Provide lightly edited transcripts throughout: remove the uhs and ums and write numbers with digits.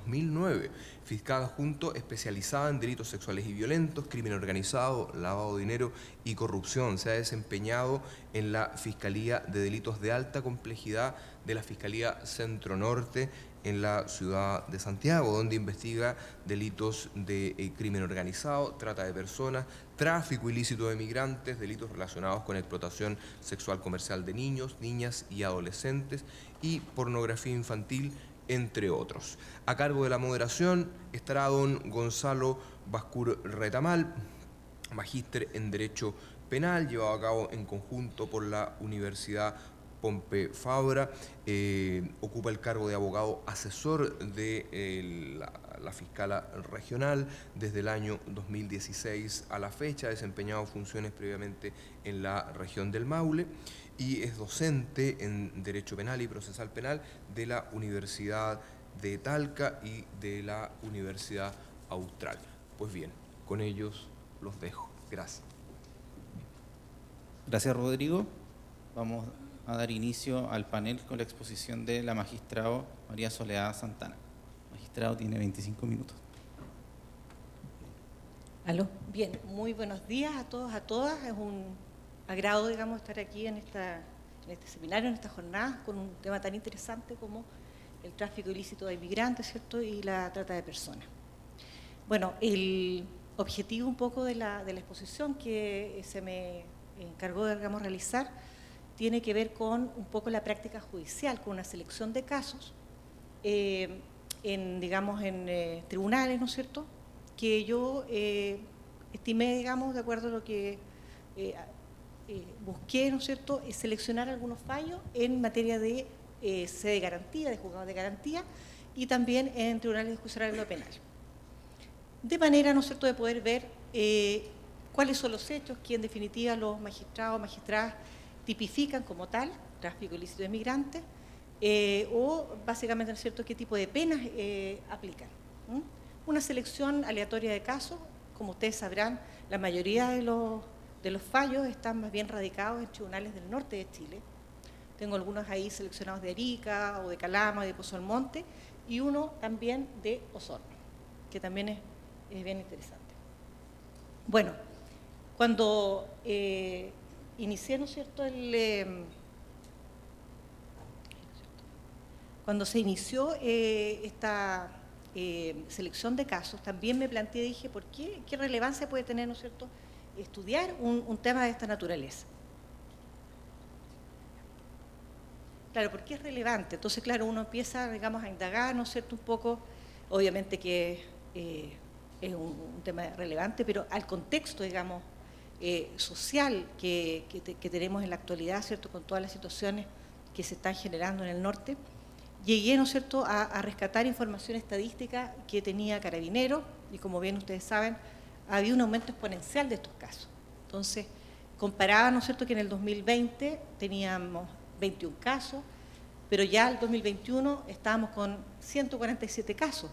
2009, fiscal adjunto especializada en delitos sexuales y violentos, crimen organizado, lavado de dinero y corrupción. Se ha desempeñado en la Fiscalía de Delitos de Alta Complejidad de la Fiscalía Centro Norte en la ciudad de Santiago, donde investiga delitos de crimen organizado, trata de personas, tráfico ilícito de migrantes, delitos relacionados con explotación sexual comercial de niños, niñas y adolescentes y pornografía infantil, entre otros. A cargo de la moderación estará don Gonzalo Bascur Retamal, magíster en Derecho Penal, llevado a cabo en conjunto por la Universidad Pompeu Fabra, ocupa el cargo de abogado asesor de la fiscala regional desde el año 2016 a la fecha, ha desempeñado funciones previamente en la región del Maule y es docente en Derecho Penal y Procesal Penal de la Universidad de Talca y de la Universidad Austral. Pues bien, con ellos los dejo. Gracias. Gracias, Rodrigo. Vamos a dar inicio al panel con la exposición de la magistrada María Soledad Santana. Magistrado tiene 25 minutos. ¿Aló? Bien, muy buenos días a todos, a todas. Es un agrado, digamos, estar aquí en este seminario, en esta jornada, con un tema tan interesante como el tráfico ilícito de inmigrantes, ¿cierto?, y la trata de personas. Bueno, el objetivo un poco de la exposición que se me encargó de, digamos, realizar tiene que ver con un poco la práctica judicial, con una selección de casos en tribunales, ¿no es cierto?, que yo estimé, digamos, de acuerdo a lo que busqué, ¿no es cierto?, seleccionar algunos fallos en materia de sede de garantía, de juzgados de garantía, y también en tribunales de justicia de lo penal. De manera, ¿no es cierto?, de poder ver cuáles son los hechos que en definitiva los magistrados o magistradas tipifican como tal, tráfico ilícito de migrantes, o básicamente, ¿no es cierto?, qué tipo de penas aplican. Una selección aleatoria de casos, como ustedes sabrán, la mayoría de los fallos están más bien radicados en tribunales del norte de Chile. Tengo algunos ahí seleccionados de Arica, o de Calama, de Pozo Almonte, y uno también de Osorno, que también es bien interesante. Bueno, cuando inicié, ¿no es cierto?, cuando se inició esta selección de casos, también me planteé, dije, ¿por qué? ¿Qué relevancia puede tener, ¿no es cierto?, estudiar un tema de esta naturaleza? Claro, ¿por qué es relevante? Entonces, claro, uno empieza, digamos, a indagar, ¿no es cierto?, un poco, obviamente que es un tema relevante, pero al contexto, digamos, social que tenemos en la actualidad, ¿cierto?, con todas las situaciones que se están generando en el norte, llegué, ¿no es cierto?, a rescatar información estadística que tenía Carabineros, y como bien ustedes saben, había un aumento exponencial de estos casos. Entonces, comparaba, ¿no es cierto?, que en el 2020 teníamos 21 casos, pero ya el 2021 estábamos con 147 casos.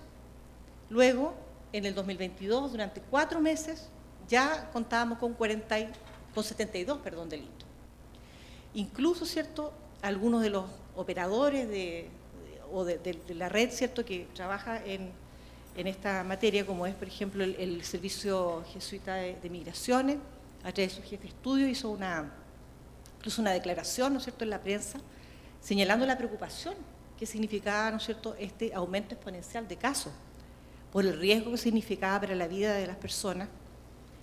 Luego, en el 2022, durante 4 meses, ya contábamos con 72 delitos. Incluso, ¿cierto?, algunos de los operadores de la red, ¿cierto?, que trabaja en esta materia, como es, por ejemplo, el Servicio Jesuita de Migraciones, a través de su jefe de estudio hizo incluso una declaración, ¿no es cierto?, en la prensa, señalando la preocupación que significaba, ¿no es cierto?, este aumento exponencial de casos, por el riesgo que significaba para la vida de las personas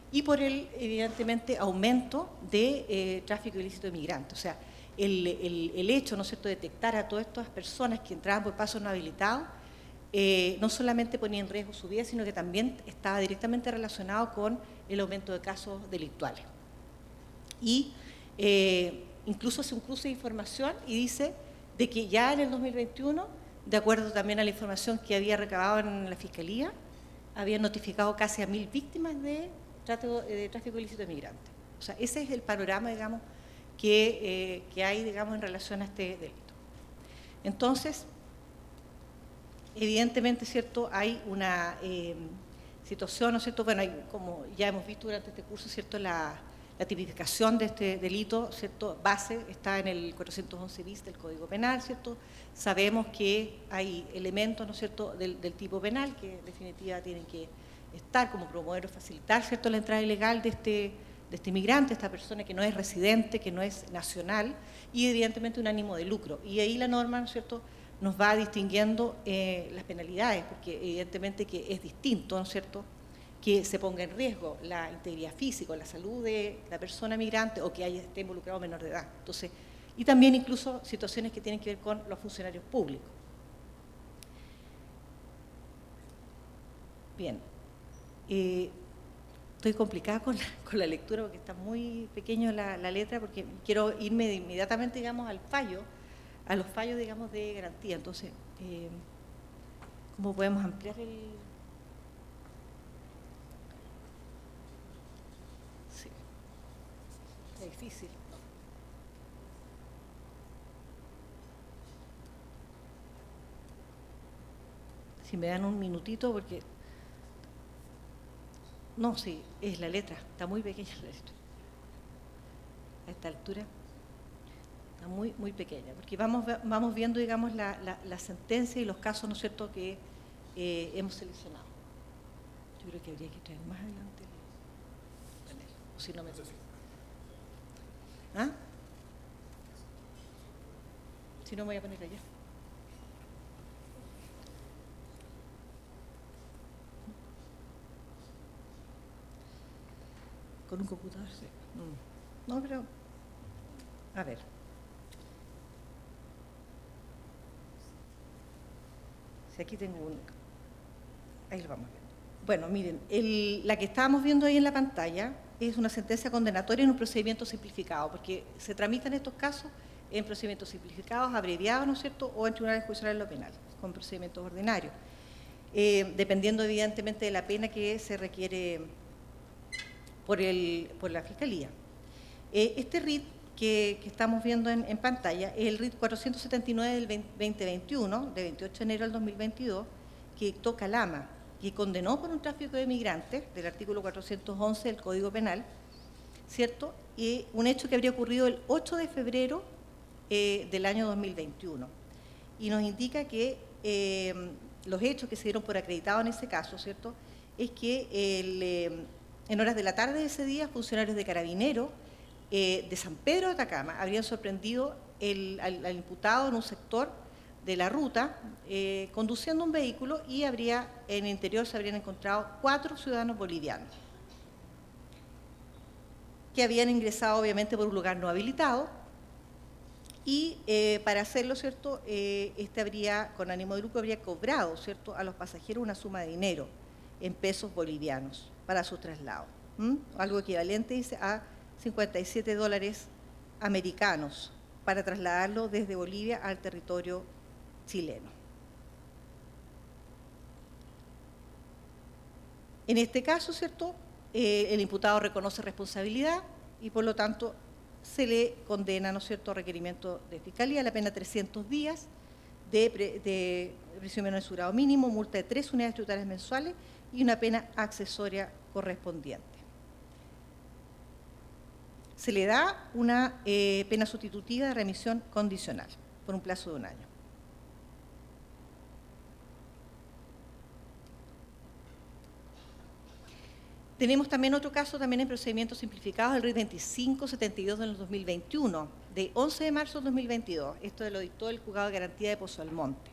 y por el, evidentemente, aumento de tráfico ilícito de migrantes. O sea, el hecho, ¿no es cierto?, de detectar a todas estas personas que entraban por pasos no habilitados, no solamente ponía en riesgo su vida, sino que también estaba directamente relacionado con el aumento de casos delictuales. Y incluso hace un cruce de información y dice de que ya en el 2021, de acuerdo también a la información que había recabado en la Fiscalía, había notificado casi a 1000 víctimas de tráfico ilícito de migrantes. O sea, ese es el panorama, digamos, que hay, digamos, en relación a este delito. Entonces, evidentemente, ¿cierto?, hay una situación, ¿no es cierto? Bueno, hay, como ya hemos visto durante este curso, ¿cierto?, la La tipificación de este delito, ¿cierto?, base está en el 411 bis del Código Penal, ¿cierto? Sabemos que hay elementos, ¿no es cierto?, del tipo penal que en definitiva tienen que estar como promover o facilitar, ¿cierto?, la entrada ilegal de este migrante, esta persona que no es residente, que no es nacional, y evidentemente un ánimo de lucro. Y ahí la norma, ¿no es cierto?, nos va distinguiendo las penalidades, porque evidentemente que es distinto, ¿no es cierto?, que se ponga en riesgo la integridad física o la salud de la persona migrante o que esté involucrado menor de edad. Entonces, y también incluso situaciones que tienen que ver con los funcionarios públicos. Bien. Estoy complicada con la lectura porque está muy pequeño la letra, porque quiero irme inmediatamente, digamos, a los fallos, digamos, de garantía. Entonces, ¿cómo podemos ampliar el...? Sí, está difícil. Si me dan un minutito, porque... No, sí, es la letra, está muy pequeña la letra. A esta altura está muy, muy pequeña, porque vamos viendo, digamos, la sentencia y los casos, ¿no es cierto?, que hemos seleccionado. Yo creo que habría que traer más adelante el panel, o si no me... ¿Ah? Si no, me voy a poner allá. Con un computador, sí. No, pero... A ver. Si aquí tengo un... Ahí lo vamos viendo. Bueno, miren, la que estábamos viendo ahí en la pantalla es una sentencia condenatoria en un procedimiento simplificado, porque se tramitan estos casos en procedimientos simplificados, abreviados, ¿no es cierto?, o en tribunales judiciales lo penal, con procedimientos ordinarios, dependiendo evidentemente de la pena que se requiere por la Fiscalía. Este RIT que estamos viendo en pantalla es el RIT 479 del 2021, de 28 de enero del 2022, que dictó Calama, que condenó por un tráfico de migrantes, del artículo 411 del Código Penal, ¿cierto? Y un hecho que habría ocurrido el 8 de febrero del año 2021. Y nos indica que los hechos que se dieron por acreditados en ese caso, ¿cierto?, es que en horas de la tarde de ese día, funcionarios de Carabineros de San Pedro de Atacama habrían sorprendido al imputado en un sector de la ruta, conduciendo un vehículo, y en el interior se habrían encontrado 4 ciudadanos bolivianos que habían ingresado obviamente por un lugar no habilitado, y para hacerlo, ¿cierto?, con ánimo de lucro, habría cobrado, ¿cierto?, a los pasajeros una suma de dinero en pesos bolivianos para su traslado, algo equivalente, dice, a $57 americanos para trasladarlo desde Bolivia al territorio chileno. En este caso, ¿cierto?, el imputado reconoce responsabilidad y por lo tanto se le condena, ¿no es cierto?, a requerimiento de Fiscalía, la pena 300 días de prisión menor mínimo, multa de 3 unidades tributarias mensuales y una pena accesoria correspondiente. Se le da una pena sustitutiva de remisión condicional por un plazo de 1 año. Tenemos también otro caso también en procedimientos simplificados, el RIT 2572 del 2021, de 11 de marzo del 2022. Esto lo dictó el Juzgado de Garantía de Pozo Almonte.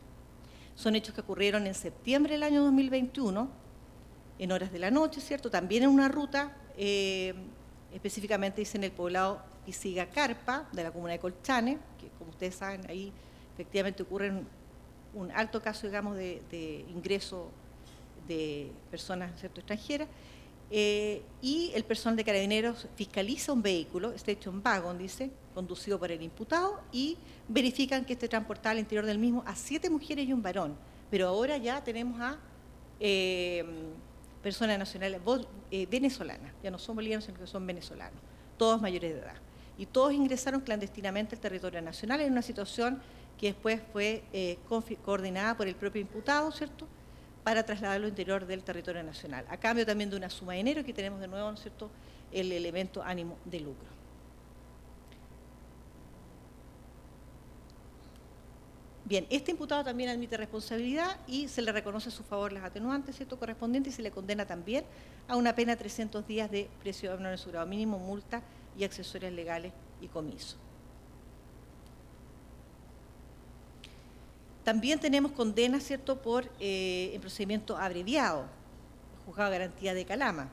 Son hechos que ocurrieron en septiembre del año 2021, en horas de la noche, ¿cierto? También en una ruta, específicamente dice en el poblado Pisiga-Carpa, de la comuna de Colchane, que como ustedes saben, ahí efectivamente ocurre un alto caso, digamos, de ingreso de personas, ¿cierto?, extranjeras, y el personal de Carabineros fiscaliza un vehículo, este hecho en vagón, dice, conducido por el imputado, y verifican que transportaba al interior del mismo a 7 mujeres y un varón, pero ahora ya tenemos a personas nacionales venezolanas, ya no son bolivianos, sino que son venezolanos, todos mayores de edad, y todos ingresaron clandestinamente al territorio nacional en una situación que después fue coordinada por el propio imputado, ¿cierto?, para trasladarlo al interior del territorio nacional, a cambio también de una suma de dinero. Aquí tenemos de nuevo, ¿no es cierto?, el elemento ánimo de lucro. Bien, este imputado también admite responsabilidad y se le reconoce a su favor las atenuantes, ¿cierto?, correspondientes, y se le condena también a una pena de 300 días de prisión menor en su grado mínimo, multa y accesorias legales y comiso. También tenemos condenas, ¿cierto?, por en procedimiento abreviado, juzgado de garantía de Calama.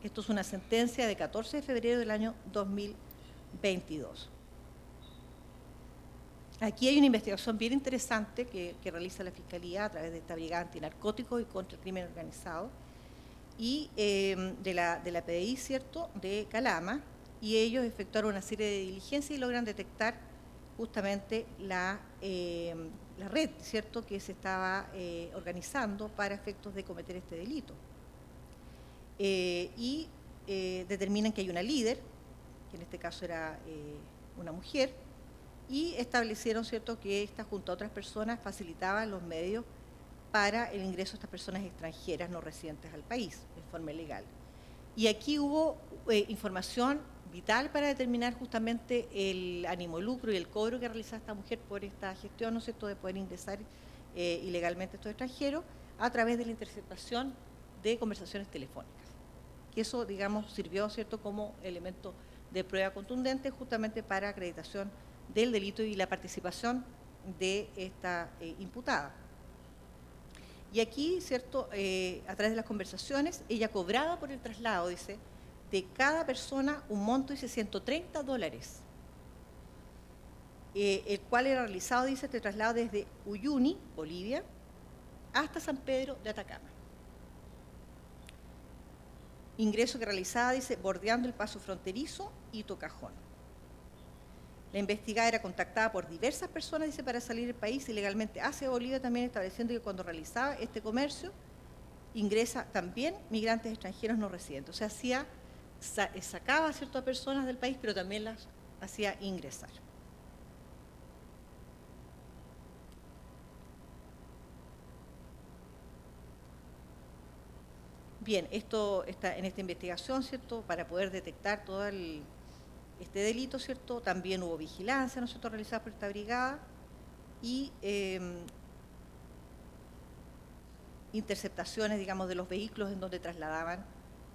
Esto es una sentencia de 14 de febrero del año 2022. Aquí hay una investigación bien interesante que realiza la Fiscalía a través de esta brigada antinarcóticos y contra el crimen organizado y de la PDI, ¿cierto?, de Calama, y ellos efectuaron una serie de diligencias y logran detectar justamente la red, ¿cierto?, que se estaba organizando para efectos de cometer este delito. Determinan que hay una líder, que en este caso era una mujer, y establecieron, ¿cierto?, que esta, junto a otras personas, facilitaba los medios para el ingreso de estas personas extranjeras no residentes al país de forma ilegal. Y aquí hubo información vital para determinar justamente el ánimo de lucro y el cobro que realizaba esta mujer por esta gestión, ¿no es cierto?, de poder ingresar ilegalmente a estos extranjeros a través de la interceptación de conversaciones telefónicas. Que eso, digamos, sirvió, ¿cierto?, como elemento de prueba contundente justamente para acreditación del delito y la participación de esta imputada. Y aquí, ¿cierto?, a través de las conversaciones, ella cobraba por el traslado, dice, de cada persona un monto, dice, $130, el cual era realizado, dice, este traslado desde Uyuni, Bolivia, hasta San Pedro de Atacama. Ingreso que realizaba, dice, bordeando el paso fronterizo y Tocajón. La investigada era contactada por diversas personas, dice, para salir del país ilegalmente hacia Bolivia, también estableciendo que cuando realizaba este comercio ingresa también migrantes extranjeros no residentes. O sea, sacaba a ciertas personas del país, pero también las hacía ingresar. Bien, esto está en esta investigación, ¿cierto?, para poder detectar todo este delito, ¿cierto? También hubo vigilancia, ¿no es cierto?, realizada por esta brigada y interceptaciones, digamos, de los vehículos en donde trasladaban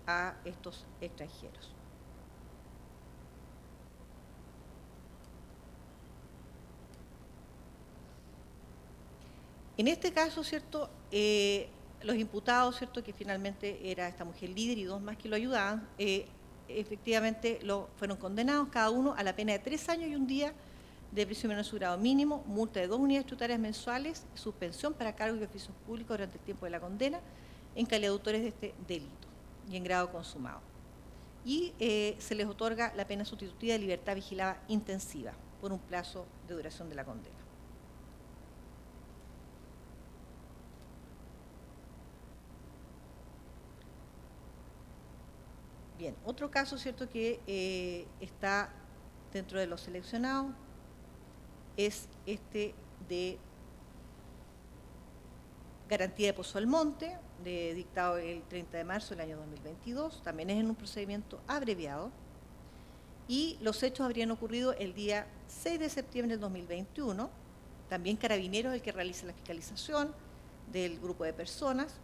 a estos extranjeros. En este caso, ¿cierto?, los imputados, ¿cierto?, que finalmente era esta mujer líder y dos más que lo ayudaban, efectivamente fueron condenados cada uno a la pena de 3 años y 1 día de prisión menor en su grado mínimo, multa de 2 unidades tributarias mensuales, suspensión para cargos y oficios públicos durante el tiempo de la condena en calidad de autores de este delito y en grado consumado. Y se les otorga la pena sustitutiva de libertad vigilada intensiva por un plazo de duración de la condena. Bien, otro caso, ¿cierto?, que está dentro de los seleccionados es este de garantía de Pozo Almonte, dictado el 30 de marzo del año 2022, también es en un procedimiento abreviado, y los hechos habrían ocurrido el día 6 de septiembre del 2021, también Carabineros el que realiza la fiscalización del grupo de personas.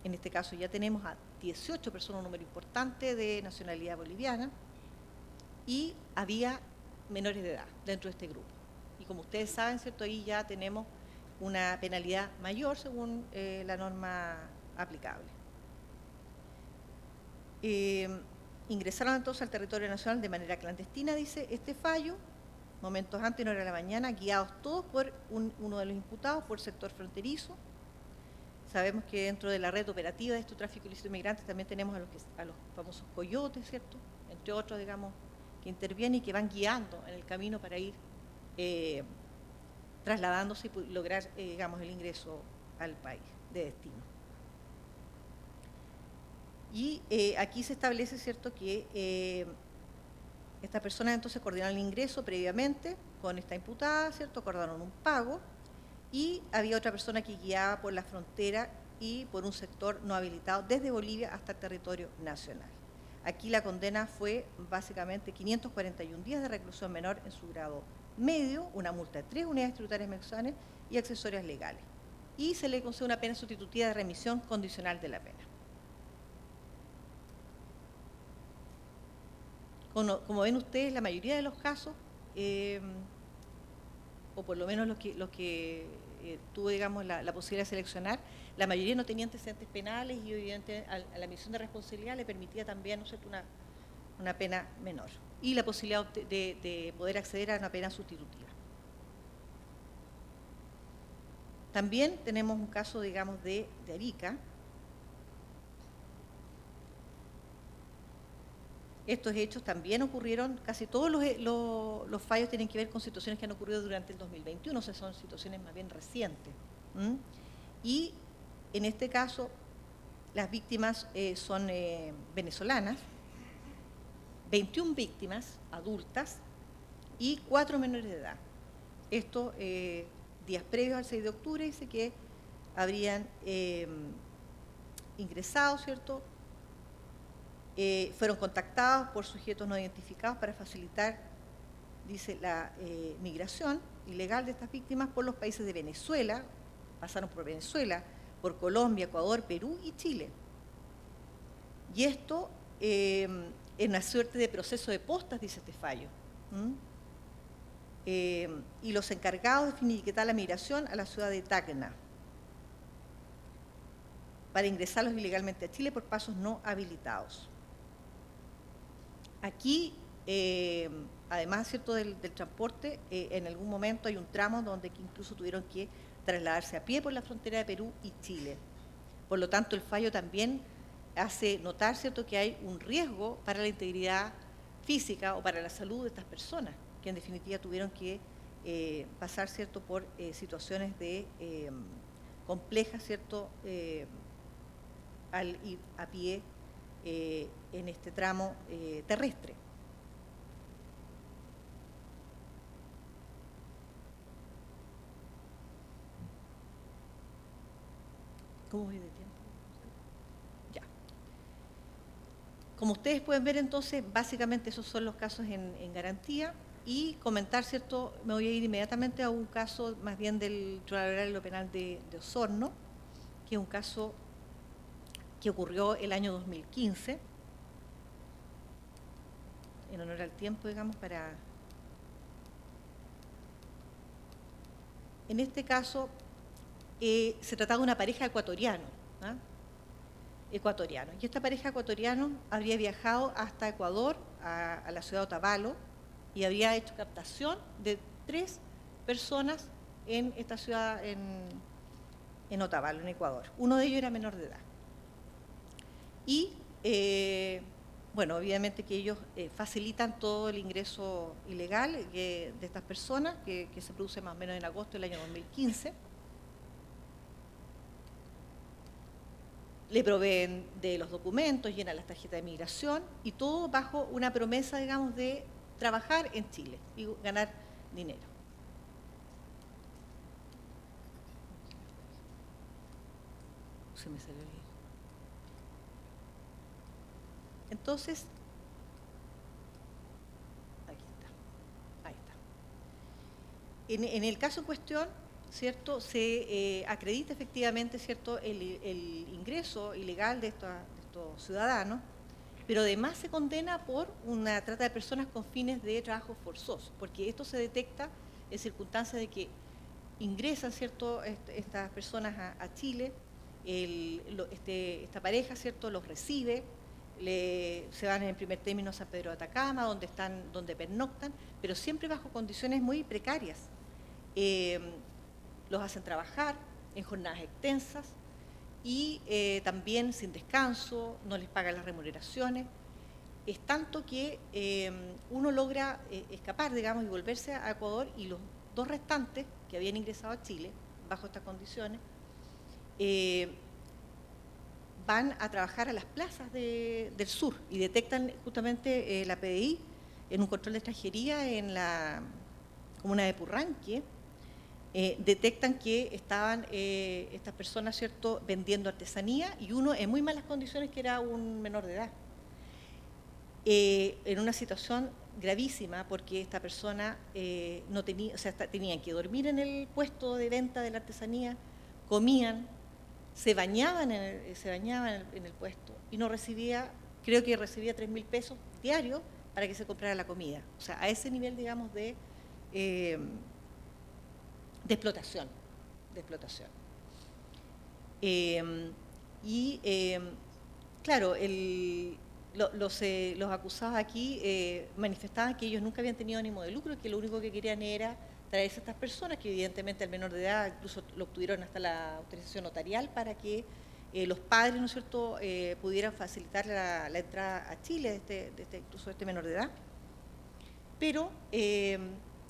En este caso ya tenemos a 18 personas, un número importante de nacionalidad boliviana, y había menores de edad dentro de este grupo. Y como ustedes saben, ¿cierto?, ahí ya tenemos una penalidad mayor según la norma aplicable. Ingresaron entonces al territorio nacional de manera clandestina, dice este fallo, momentos antes, en hora de la mañana, guiados todos por uno de los imputados por el sector fronterizo. Sabemos que dentro de la red operativa de este tráfico ilícito de migrantes también tenemos a los famosos coyotes, ¿cierto?, entre otros, digamos, que intervienen y que van guiando en el camino para ir trasladándose y lograr, digamos, el ingreso al país de destino. Y aquí se establece, ¿cierto?, que estas personas entonces coordinaron el ingreso previamente con esta imputada, ¿cierto?, acordaron un pago y había otra persona que guiaba por la frontera y por un sector no habilitado desde Bolivia hasta el territorio nacional. Aquí la condena fue básicamente 541 días de reclusión menor en su grado medio, una multa de 3 unidades tributarias mensuales y accesorias legales. Y se le concede una pena sustitutiva de remisión condicional de la pena. Como ven ustedes, la mayoría de los casos, o por lo menos los que tuve, digamos, la posibilidad de seleccionar, la mayoría no tenía antecedentes penales y obviamente a la misión de responsabilidad le permitía también, ¿no es cierto?, una pena menor y la posibilidad de poder acceder a una pena sustitutiva. También tenemos un caso, digamos, de Arica. Estos hechos también ocurrieron, casi todos los fallos tienen que ver con situaciones que han ocurrido durante el 2021, o sea, son situaciones más bien recientes. Y en este caso, las víctimas son venezolanas, 21 víctimas adultas y 4 menores de edad. Esto días previos al 6 de octubre dice que habrían ingresado, ¿cierto?, fueron contactados por sujetos no identificados para facilitar, dice, la migración ilegal de estas víctimas por los países de Venezuela, pasaron por Venezuela, por Colombia, Ecuador, Perú y Chile. Y esto en una suerte de proceso de postas, dice este fallo. Y los encargados de finiquitar la migración a la ciudad de Tacna para ingresarlos ilegalmente a Chile por pasos no habilitados. Aquí, además, ¿cierto?, del transporte, en algún momento hay un tramo donde incluso tuvieron que trasladarse a pie por la frontera de Perú y Chile. Por lo tanto, el fallo también hace notar, ¿cierto?, que hay un riesgo para la integridad física o para la salud de estas personas, que en definitiva tuvieron que pasar, ¿cierto?, por situaciones de complejas, ¿cierto?, al ir a pie en este tramo terrestre. ¿Cómo voy de tiempo? Ya. Como ustedes pueden ver, entonces, básicamente esos son los casos en garantía. Y comentar, ¿cierto?, me voy a ir inmediatamente a un caso más bien del Tribunal Oral y lo Penal de Osorno, que es un caso que ocurrió el año 2015, en honor al tiempo, digamos, para... En este caso, se trataba de una pareja ecuatoriana, y esta pareja ecuatoriana habría viajado hasta Ecuador, a la ciudad de Otavalo, y había hecho captación de 3 personas en esta ciudad, en Otavalo, en Ecuador. Uno de ellos era menor de edad. Y, bueno, obviamente que ellos facilitan todo el ingreso ilegal de estas personas, que se produce más o menos en agosto del año 2015. Le proveen de los documentos, llenan las tarjetas de migración y todo bajo una promesa, digamos, de trabajar en Chile y ganar dinero. Se me salió el... Entonces, aquí está, ahí está. En el caso en cuestión, ¿cierto?, se acredita efectivamente, ¿cierto?, el ingreso ilegal de estos ciudadanos, pero además se condena por una trata de personas con fines de trabajo forzoso, porque esto se detecta en circunstancias de que ingresan, ¿cierto?, estas personas a Chile, esta pareja, ¿cierto?, los recibe, se van en primer término a San Pedro de Atacama, donde pernoctan, pero siempre bajo condiciones muy precarias. Los hacen trabajar en jornadas extensas y también sin descanso, no les pagan las remuneraciones. Es tanto que uno logra escapar, digamos, y volverse a Ecuador, y los 2 restantes que habían ingresado a Chile bajo estas condiciones van a trabajar a las plazas del sur y detectan justamente la PDI en un control de extranjería en la comuna de Purranque, detectan que estaban estas personas, ¿cierto?, vendiendo artesanía, y uno en muy malas condiciones, que era un menor de edad, en una situación gravísima, porque esta persona no tenía, o sea, tenían que dormir en el puesto de venta de la artesanía, comían, se bañaban en el puesto, y no recibía, creo que recibía 3.000 pesos diarios para que se comprara la comida. O sea, a ese nivel, digamos, de explotación. Claro, los acusados aquí manifestaban que ellos nunca habían tenido ánimo de lucro, que lo único que querían era traerse a estas personas, que evidentemente al menor de edad incluso lo obtuvieron hasta la autorización notarial para que los padres, ¿no es cierto?, pudieran facilitar la entrada a Chile incluso de este menor de edad. Pero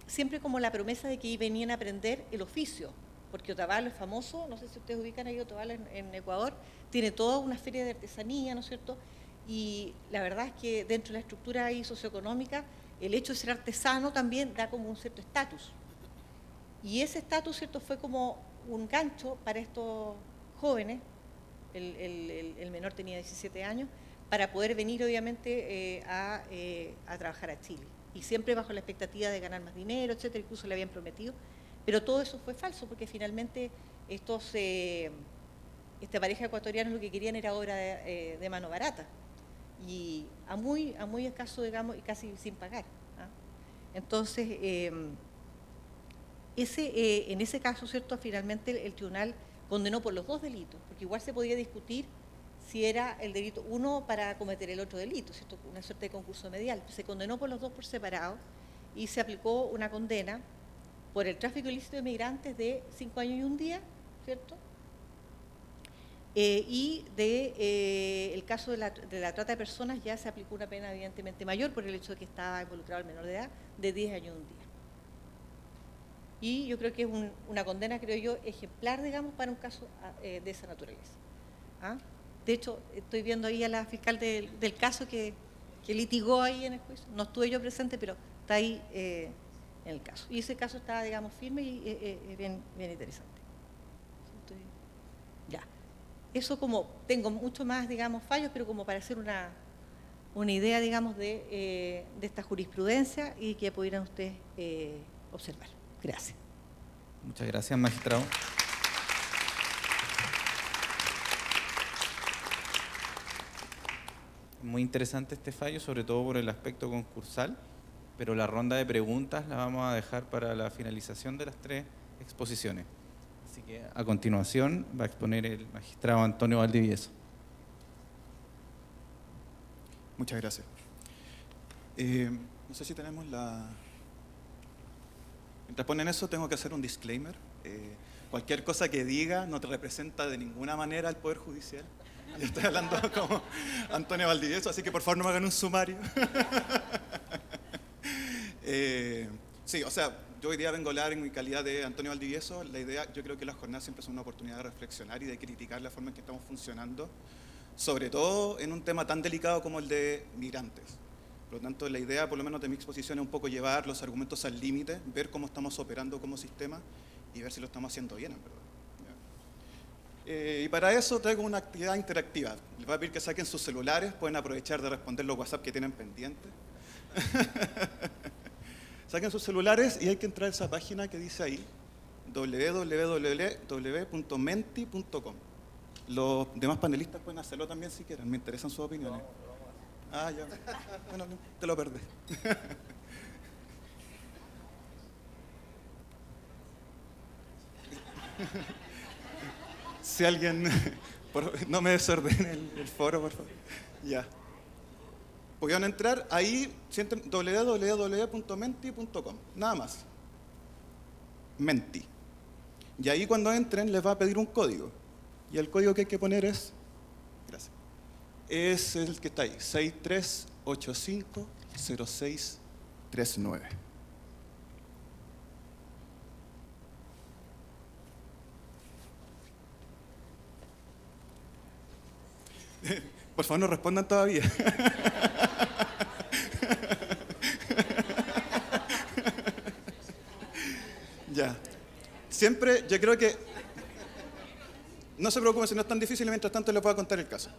siempre como la promesa de que venían a aprender el oficio, porque Otavalo es famoso, no sé si ustedes ubican ahí Otavalo en Ecuador, tiene toda una feria de artesanía, ¿no es cierto?, y la verdad es que dentro de la estructura ahí socioeconómica, el hecho de ser artesano también da como un cierto estatus. Y ese estatus, ¿cierto?, fue como un gancho para estos jóvenes, el menor tenía 17 años, para poder venir obviamente a trabajar a Chile. Y siempre bajo la expectativa de ganar más dinero, etcétera, incluso le habían prometido. Pero todo eso fue falso, porque finalmente esta pareja ecuatoriana lo que querían era obra de mano barata, y a muy escaso, digamos, y casi sin pagar. Entonces, en ese caso, ¿cierto?, finalmente el tribunal condenó por los dos delitos, porque igual se podía discutir si era el delito uno para cometer el otro delito, ¿cierto?, una suerte de concurso medial. Se condenó por los dos por separado y se aplicó una condena por el tráfico ilícito de migrantes de 5 años y 1 día, ¿cierto? Y el caso de la trata de personas ya se aplicó una pena evidentemente mayor por el hecho de que estaba involucrado el menor de edad, de 10 años y 1 día. Y yo creo que es una condena, creo yo, ejemplar, digamos, para un caso de esa naturaleza. De hecho, estoy viendo ahí a la fiscal del caso que litigó ahí en el juicio. No estuve yo presente, pero está ahí en el caso. Y ese caso está, digamos, firme y bien interesante. Ya. Eso, como tengo mucho más, digamos, fallos, pero como para hacer una idea, digamos, de esta jurisprudencia y que pudieran ustedes observar. Gracias. Muchas gracias, magistrado. Muy interesante este fallo, sobre todo por el aspecto concursal, pero la ronda de preguntas la vamos a dejar para la finalización de las 3 exposiciones. Así que a continuación va a exponer el magistrado Antonio Valdivieso. Muchas gracias. No sé si tenemos la... Mientras ponen eso, tengo que hacer un disclaimer. Cualquier cosa que diga no te representa de ninguna manera al Poder Judicial. Yo estoy hablando como Antonio Valdivieso, así que por favor no me hagan un sumario. Sí, o sea, yo hoy día vengo a hablar en mi calidad de Antonio Valdivieso. La idea, yo creo que las jornadas siempre son una oportunidad de reflexionar y de criticar la forma en que estamos funcionando, sobre todo en un tema tan delicado como el de migrantes. Por lo tanto, la idea, por lo menos de mi exposición, es un poco llevar los argumentos al límite, ver cómo estamos operando como sistema y ver si lo estamos haciendo bien, en verdad. Y para eso traigo una actividad interactiva. Les voy a pedir que saquen sus celulares, pueden aprovechar de responder los WhatsApp que tienen pendientes. Saquen sus celulares y hay que entrar a esa página que dice ahí, www.menti.com. Los demás panelistas pueden hacerlo también si quieren, me interesan sus opiniones. Ah, ya. Bueno, te lo perdí. Si alguien... no me desordene el foro, por favor. Ya. Pudieron entrar ahí, www.menti.com. Nada más. Menti. Y ahí cuando entren les va a pedir un código. Y el código que hay que poner es... Gracias. Es el que está ahí, 63850639. Por favor, no respondan todavía. Ya. Siempre, yo creo que... No se preocupen si no es tan difícil y mientras tanto les voy a contar el caso.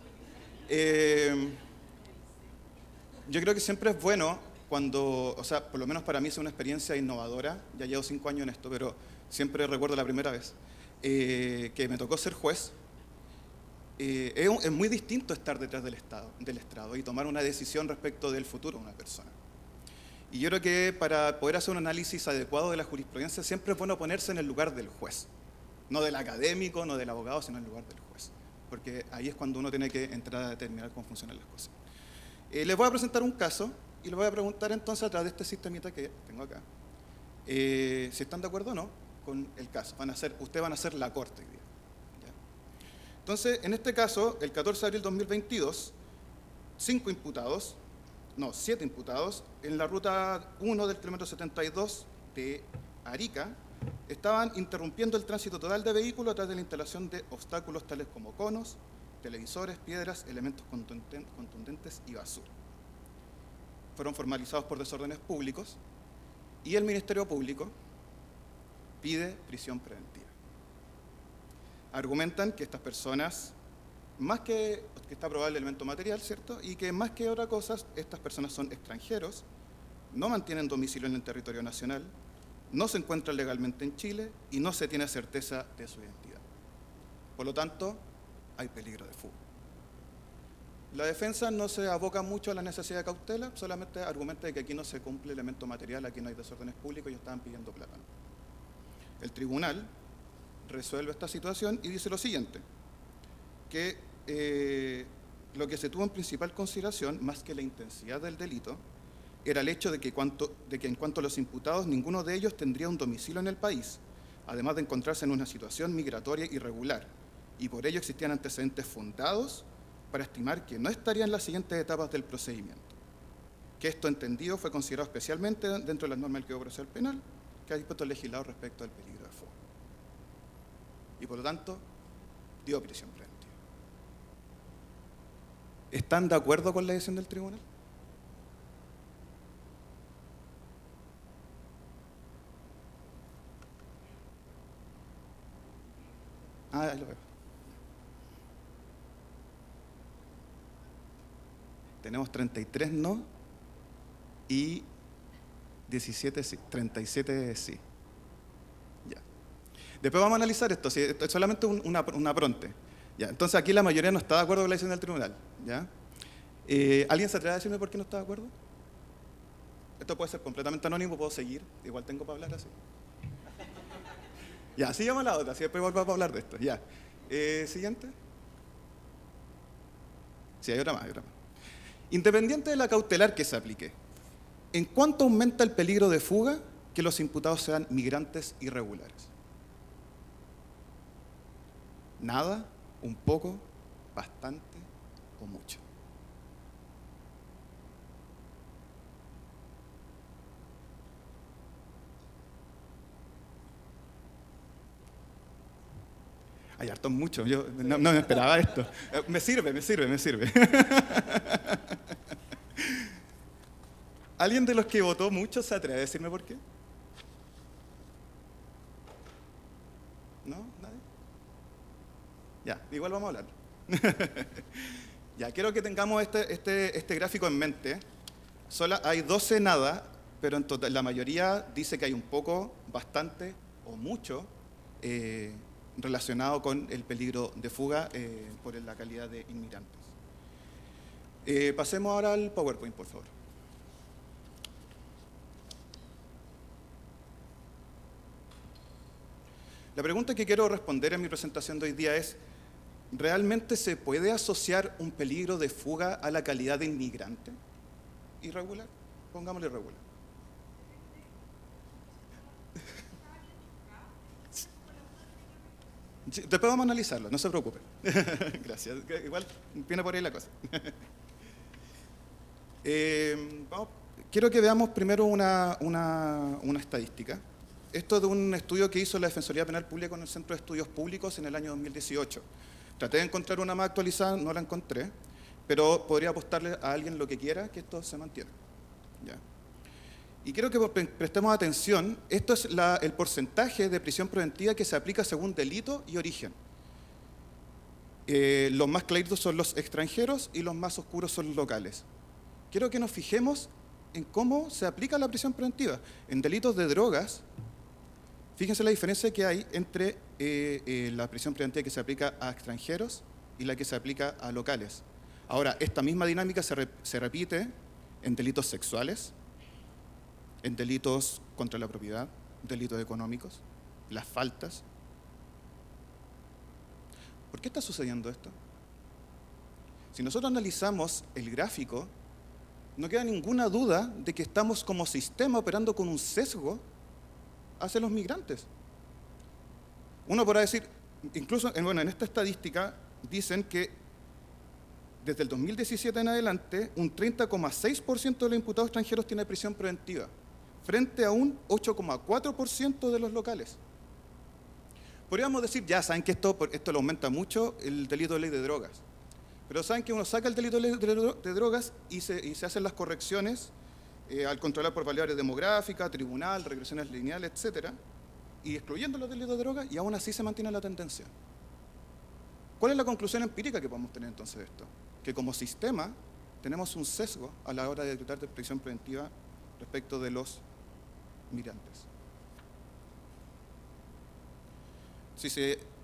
Yo creo que siempre es bueno cuando, o sea, por lo menos para mí es una experiencia innovadora, ya llevo 5 años en esto, pero siempre recuerdo la primera vez que me tocó ser juez. Es muy distinto estar detrás del estrado y tomar una decisión respecto del futuro de una persona. Y yo creo que para poder hacer un análisis adecuado de la jurisprudencia siempre es bueno ponerse en el lugar del juez. No del académico, no del abogado, sino en el lugar del juez. Porque ahí es cuando uno tiene que entrar a determinar cómo funcionan las cosas. Les voy a presentar un caso y les voy a preguntar entonces a través de este sistemita que tengo acá, si están de acuerdo o no con el caso. Ustedes van a hacer la corte hoy día. ¿Ya? Entonces, en este caso, el 14 de abril de 2022, 7 imputados, en la ruta 1 del kilómetro 72 de Arica, estaban interrumpiendo el tránsito total de vehículos a través de la instalación de obstáculos tales como conos, televisores, piedras, elementos contundentes y basura. Fueron formalizados por desórdenes públicos y el Ministerio Público pide prisión preventiva. Argumentan que estas personas, más que está probable el elemento material, ¿cierto? Y que más que otra cosa, estas personas son extranjeros, no mantienen domicilio en el territorio nacional, no se encuentran legalmente en Chile y no se tiene certeza de su identidad. Por lo tanto, hay peligro de fuga. La defensa no se aboca mucho a la necesidad de cautela, solamente argumenta de que aquí no se cumple el elemento material, aquí no hay desórdenes públicos y ellos estaban pidiendo plata. El tribunal resuelve esta situación y dice lo siguiente, que lo que se tuvo en principal consideración, más que la intensidad del delito, era el hecho de que en cuanto a los imputados, ninguno de ellos tendría un domicilio en el país, además de encontrarse en una situación migratoria irregular, y por ello existían antecedentes fundados para estimar que no estarían en las siguientes etapas del procedimiento. Que esto entendido fue considerado especialmente dentro de las normas del Código Procesal Penal que ha dispuesto el legislador respecto al peligro de fuga. Y por lo tanto, dio prisión preventiva. ¿Están de acuerdo con la decisión del tribunal? Ahí lo veo. Tenemos 33 no y 17 sí, 37 sí. Ya. Después vamos a analizar esto, ¿sí? Esto es solamente una pronte. Ya. Entonces aquí la mayoría no está de acuerdo con la decisión del tribunal. ¿Ya? ¿Alguien se atreve a decirme por qué no está de acuerdo? Esto puede ser completamente anónimo, puedo seguir, igual tengo para hablar así. Ya, sigamos a la otra, así después volvamos a hablar de esto. Ya. Siguiente. Sí, hay otra más, Independiente de la cautelar que se aplique, ¿en cuánto aumenta el peligro de fuga que los imputados sean migrantes irregulares? ¿Nada? ¿Un poco? ¿Bastante? ¿O mucho? Hay harto mucho, yo no me esperaba esto. Me sirve. ¿Alguien de los que votó mucho se atreve a decirme por qué? ¿No? ¿Nadie? Ya, igual vamos a hablar. Ya, quiero que tengamos este gráfico en mente. Hay 12 nada, pero en total, la mayoría dice que hay un poco, bastante o mucho relacionado con el peligro de fuga por la calidad de inmigrantes. Pasemos ahora al PowerPoint, por favor. La pregunta que quiero responder en mi presentación de hoy día es, ¿realmente se puede asociar un peligro de fuga a la calidad de inmigrante? ¿Irregular? Pongámosle irregular. Sí, después vamos a analizarlo, no se preocupe. Gracias, igual viene por ahí la cosa. Quiero que veamos primero una estadística. Esto es de un estudio que hizo la Defensoría Penal Pública con el Centro de Estudios Públicos en el año 2018. Traté de encontrar una más actualizada, no la encontré, pero podría apostarle a alguien lo que quiera que esto se mantiene. ¿Ya? Y quiero que prestemos atención, esto es el porcentaje de prisión preventiva que se aplica según delito y origen. Los más claritos son los extranjeros y los más oscuros son los locales. Quiero que nos fijemos en cómo se aplica la prisión preventiva. En delitos de drogas, fíjense la diferencia que hay entre la prisión preventiva que se aplica a extranjeros y la que se aplica a locales. Ahora, esta misma dinámica se repite en delitos sexuales, en delitos contra la propiedad, delitos económicos, las faltas. ¿Por qué está sucediendo esto? Si nosotros analizamos el gráfico, no queda ninguna duda de que estamos como sistema operando con un sesgo hacia los migrantes. Uno podrá decir, incluso en esta estadística dicen que desde el 2017 en adelante, un 30,6% de los imputados extranjeros tiene prisión preventiva, frente a un 8,4% de los locales. Podríamos decir, ya saben que esto le aumenta mucho el delito de ley de drogas, pero saben que uno saca el delito de drogas y se hacen las correcciones al controlar por variables demográficas, tribunal, regresiones lineales, etcétera, y excluyendo los delitos de drogas, y aún así se mantiene la tendencia. ¿Cuál es la conclusión empírica que podemos tener entonces de esto? Que como sistema tenemos un sesgo a la hora de decretar de prisión preventiva respecto de los migrantes.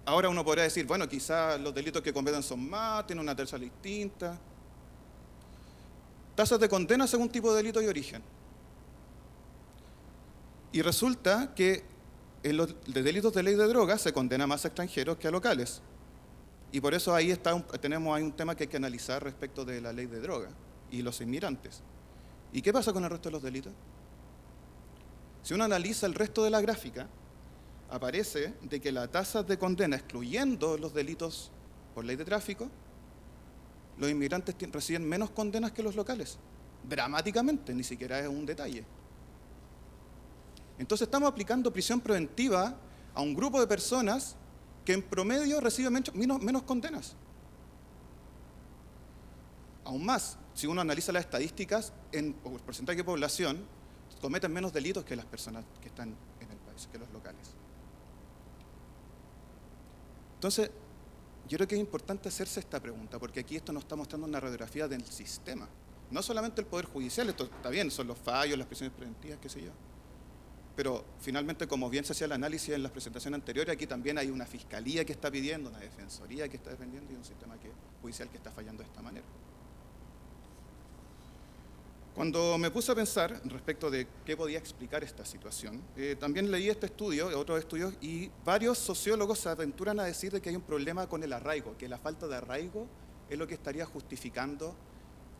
Ahora uno podría decir, bueno, quizás los delitos que cometen son más, tienen una tercia distinta. Tasas de condena según tipo de delito y origen. Y resulta que en los delitos de ley de drogas se condena más a extranjeros que a locales. Y por eso ahí tenemos un tema que hay que analizar respecto de la ley de droga y los inmigrantes. ¿Y qué pasa con el resto de los delitos? Si uno analiza el resto de la gráfica, aparece de que la tasa de condena, excluyendo los delitos por ley de tráfico, los inmigrantes reciben menos condenas que los locales. Dramáticamente, ni siquiera es un detalle. Entonces estamos aplicando prisión preventiva a un grupo de personas que en promedio reciben menos condenas. Aún más, si uno analiza las estadísticas, en porcentaje de población, cometen menos delitos que las personas que están en el país, que los locales. Entonces, yo creo que es importante hacerse esta pregunta, porque aquí esto nos está mostrando una radiografía del sistema. No solamente el Poder Judicial, esto está bien, son los fallos, las prisiones preventivas, qué sé yo. Pero finalmente, como bien se hacía el análisis en las presentaciones anteriores, aquí también hay una fiscalía que está pidiendo, una defensoría que está defendiendo y un sistema judicial que está fallando de esta manera. Cuando me puse a pensar respecto de qué podía explicar esta situación, también leí este estudio, otros estudios, y varios sociólogos se aventuran a decir de que hay un problema con el arraigo, que la falta de arraigo es lo que estaría justificando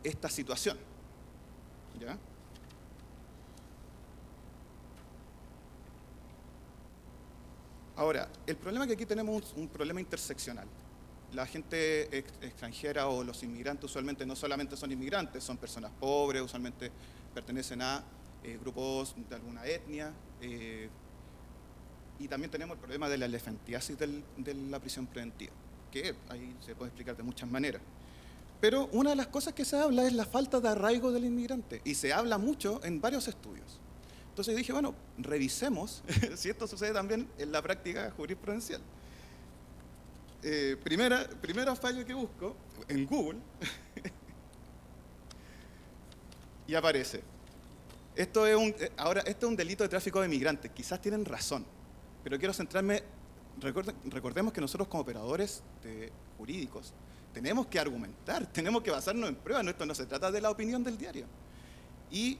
esta situación. ¿Ya? Ahora, el problema es que aquí tenemos un problema interseccional. La gente extranjera o los inmigrantes usualmente no solamente son inmigrantes, son personas pobres, usualmente pertenecen a grupos de alguna etnia. Y también tenemos el problema de la elefantiasis de la prisión preventiva, que ahí se puede explicar de muchas maneras. Pero una de las cosas que se habla es la falta de arraigo del inmigrante, y se habla mucho en varios estudios. Entonces dije, bueno, revisemos si esto sucede también en la práctica jurisprudencial. Primero fallo que busco en Google y aparece. Esto es un delito de tráfico de migrantes. Quizás tienen razón, pero quiero centrarme. Recordemos que nosotros como operadores jurídicos tenemos que argumentar, tenemos que basarnos en pruebas. Esto no se trata de la opinión del diario. Y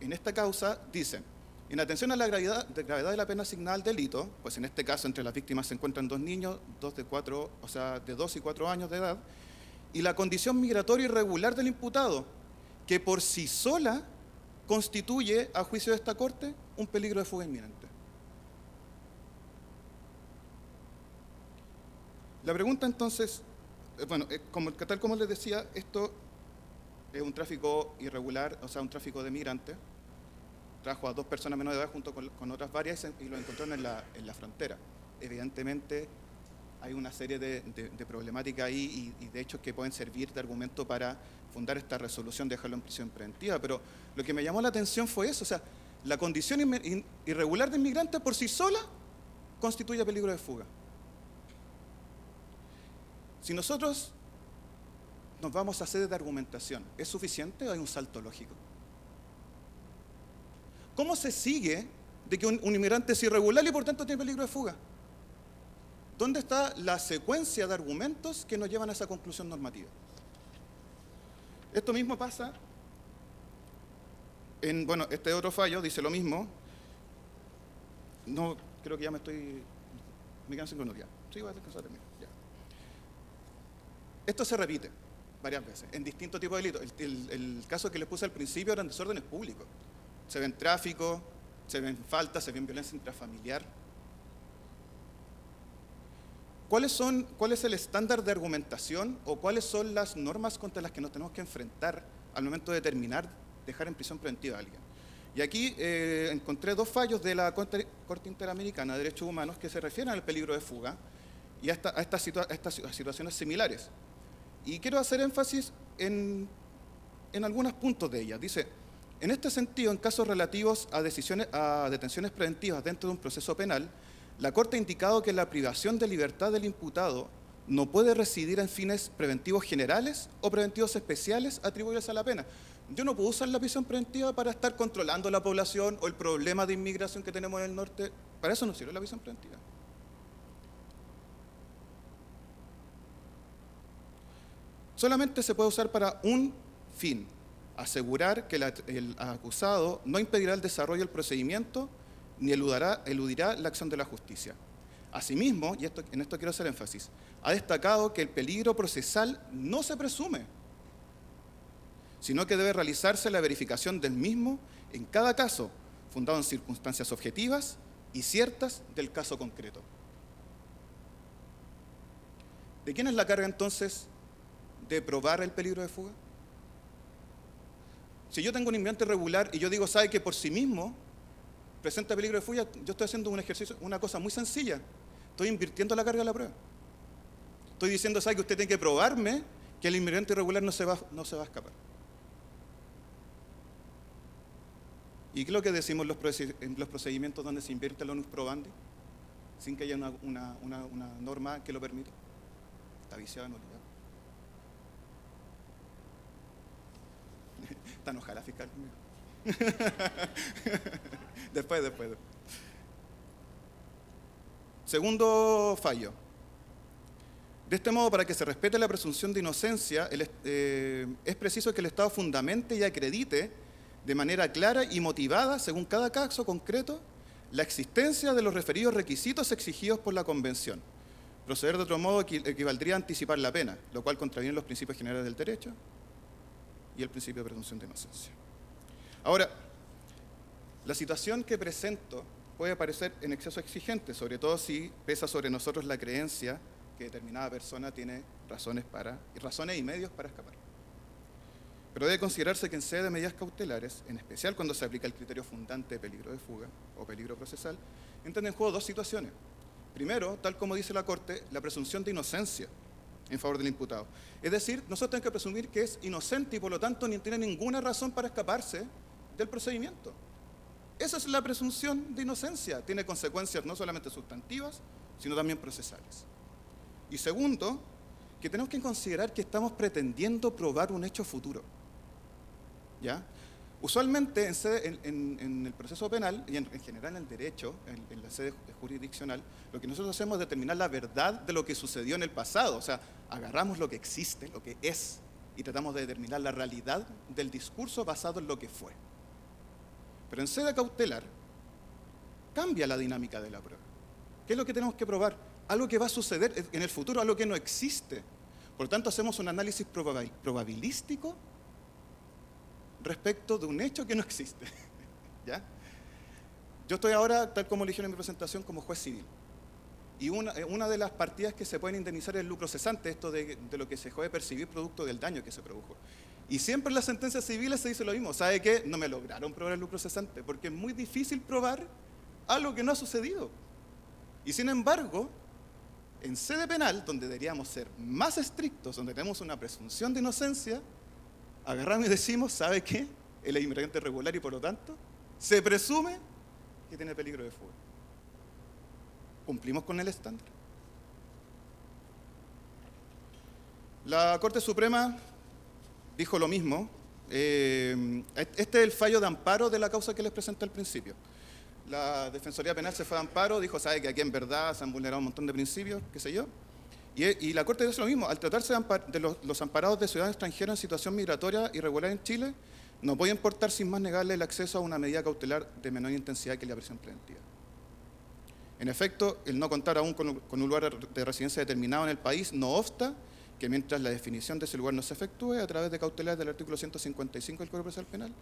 en esta causa dicen, en atención a la gravedad de la pena asignada al delito, pues en este caso entre las víctimas se encuentran dos niños, de 2 y 4 años de edad, y la condición migratoria irregular del imputado, que por sí sola constituye, a juicio de esta Corte, un peligro de fuga inminente. La pregunta entonces, tal como les decía, esto es un tráfico irregular, un tráfico de migrantes. Trajo a 2 personas menores de edad junto con otras varias y lo encontraron en la frontera. Evidentemente, hay una serie de problemáticas ahí y de hechos que pueden servir de argumento para fundar esta resolución de dejarlo en prisión preventiva. Pero lo que me llamó la atención fue eso, o sea, la condición irregular de inmigrante por sí sola constituye peligro de fuga. Si nosotros nos vamos a sede de argumentación, ¿es suficiente o hay un salto lógico? ¿Cómo se sigue de que un inmigrante es irregular y por tanto tiene peligro de fuga? ¿Dónde está la secuencia de argumentos que nos llevan a esa conclusión normativa? Esto mismo pasa en, bueno, este otro fallo dice lo mismo. No, creo que ya me quedan 5 minutos ya. Sí, voy a descansar también. Ya. Esto se repite varias veces, en distintos tipos de delitos. El caso que les puse al principio eran desórdenes públicos. Se ven tráfico, se ven faltas, se ven violencia intrafamiliar. ¿Cuál es el estándar de argumentación o cuáles son las normas contra las que nos tenemos que enfrentar al momento de dejar en prisión preventiva a alguien? Y aquí encontré 2 fallos de la Corte Interamericana de Derechos Humanos que se refieren al peligro de fuga y a estas situaciones similares. Y quiero hacer énfasis en algunos puntos de ellas. Dice, en este sentido, en casos relativos a detenciones preventivas dentro de un proceso penal, la Corte ha indicado que la privación de libertad del imputado no puede residir en fines preventivos generales o preventivos especiales atribuibles a la pena. Yo no puedo usar la prisión preventiva para estar controlando la población o el problema de inmigración que tenemos en el norte. Para eso no sirve la prisión preventiva. Solamente se puede usar para un fin: asegurar que el acusado no impedirá el desarrollo del procedimiento ni eludirá la acción de la justicia. Asimismo, y en esto quiero hacer énfasis, ha destacado que el peligro procesal no se presume, sino que debe realizarse la verificación del mismo en cada caso, fundado en circunstancias objetivas y ciertas del caso concreto. ¿De quién es la carga entonces de probar el peligro de fuga? Si yo tengo un inmigrante irregular y yo digo, sabe que por sí mismo presenta peligro de fuga, yo estoy haciendo un ejercicio, una cosa muy sencilla. Estoy invirtiendo la carga de la prueba. Estoy diciendo, sabe que usted tiene que probarme que el inmigrante irregular no se va a escapar. ¿Y qué es lo que decimos en los procedimientos donde se invierte el onus probandi? Sin que haya una norma que lo permita. Está viciado en nulidad. Está enojada la fiscal conmigo. Después. Segundo fallo. De este modo, para que se respete la presunción de inocencia, es preciso que el Estado fundamente y acredite de manera clara y motivada, según cada caso concreto, la existencia de los referidos requisitos exigidos por la Convención. Proceder de otro modo equivaldría a anticipar la pena, lo cual contraviene los principios generales del derecho y el principio de presunción de inocencia. Ahora, la situación que presento puede parecer en exceso exigente, sobre todo si pesa sobre nosotros la creencia que determinada persona tiene razones y medios para escapar. Pero debe considerarse que en sede de medidas cautelares, en especial cuando se aplica el criterio fundante de peligro de fuga o peligro procesal, entran en juego 2 situaciones. Primero, tal como dice la Corte, la presunción de inocencia en favor del imputado. Es decir, nosotros tenemos que presumir que es inocente y por lo tanto ni tiene ninguna razón para escaparse del procedimiento. Esa es la presunción de inocencia. Tiene consecuencias no solamente sustantivas, sino también procesales. Y segundo, que tenemos que considerar que estamos pretendiendo probar un hecho futuro. ¿Ya? Usualmente en el proceso penal y en general en el derecho, en la sede jurisdiccional, lo que nosotros hacemos es determinar la verdad de lo que sucedió en el pasado. O sea, agarramos lo que existe, lo que es, y tratamos de determinar la realidad del discurso basado en lo que fue. Pero en sede cautelar cambia la dinámica de la prueba. ¿Qué es lo que tenemos que probar? Algo que va a suceder en el futuro, algo que no existe. Por lo tanto, hacemos un análisis probabilístico respecto de un hecho que no existe. ¿Ya? Yo estoy ahora, tal como eligieron en mi presentación, como juez civil. Y una de las partidas que se pueden indemnizar es el lucro cesante, esto de lo que se puede percibir producto del daño que se produjo. Y siempre en las sentencias civiles se dice lo mismo. ¿Sabe qué? No me lograron probar el lucro cesante, porque es muy difícil probar algo que no ha sucedido. Y sin embargo, en sede penal, donde deberíamos ser más estrictos, donde tenemos una presunción de inocencia, agarramos y decimos, ¿sabe qué? Él es inmigrante irregular y por lo tanto se presume que tiene peligro de fuga. ¿Cumplimos con el estándar? La Corte Suprema dijo lo mismo. Este es el fallo de amparo de la causa que les presenté al principio. La Defensoría Penal se fue a amparo, dijo, sabe que aquí en verdad se han vulnerado un montón de principios, qué sé yo. Y la Corte dice lo mismo, al tratarse de los amparados de ciudadanos extranjeros en situación migratoria irregular en Chile, no puede importar sin más negarle el acceso a una medida cautelar de menor intensidad que la prisión preventiva. En efecto, el no contar aún con un lugar de residencia determinado en el país no obsta que mientras la definición de ese lugar no se efectúe a través de cautelares del artículo 155 del Código Procesal Penal,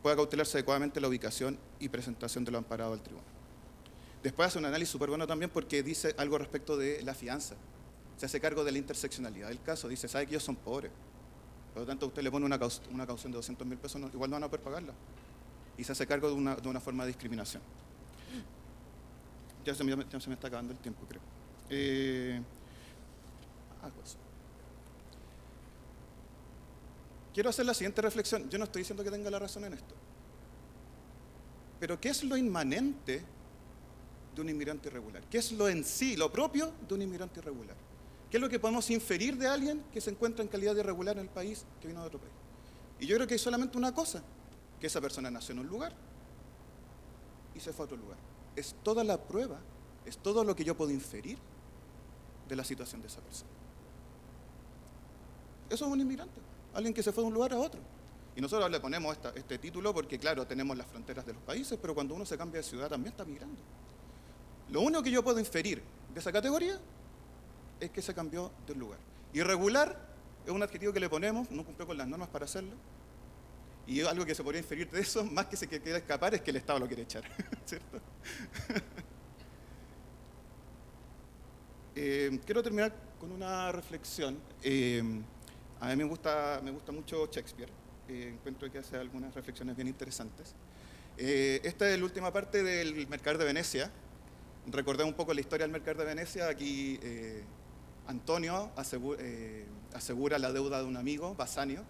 pueda cautelarse adecuadamente la ubicación y presentación de lo amparado al tribunal. Después hace un análisis súper bueno también porque dice algo respecto de la fianza. Se hace cargo de la interseccionalidad del caso. Dice, sabe que ellos son pobres. Por lo tanto, usted le pone una caución de 200.000 pesos, igual no van a poder pagarla. Y se hace cargo de una forma de discriminación. Ya se me está acabando el tiempo, creo. Pues. Quiero hacer la siguiente reflexión. Yo no estoy diciendo que tenga la razón en esto. Pero ¿qué es lo inmanente de un inmigrante irregular? ¿Qué es lo en sí, lo propio de un inmigrante irregular? ¿Qué es lo que podemos inferir de alguien que se encuentra en calidad de irregular en el país, que vino de otro país? Y yo creo que hay solamente una cosa, que esa persona nació en un lugar y se fue a otro lugar. Es toda la prueba, es todo lo que yo puedo inferir de la situación de esa persona. Eso es un inmigrante, alguien que se fue de un lugar a otro. Y nosotros le ponemos este título porque, claro, tenemos las fronteras de los países, pero cuando uno se cambia de ciudad también está migrando. Lo único que yo puedo inferir de esa categoría es que se cambió del lugar. Irregular es un adjetivo que le ponemos, no cumplió con las normas para hacerlo, y algo que se podría inferir de eso, más que se quiera escapar, es que el Estado lo quiere echar, ¿cierto? Quiero terminar con una reflexión. A mí me gusta mucho Shakespeare, encuentro que hace algunas reflexiones bien interesantes. Esta es la última parte del Mercader de Venecia. Recordé un poco la historia del Mercader de Venecia. Aquí Antonio asegura la deuda de un amigo, Basanio.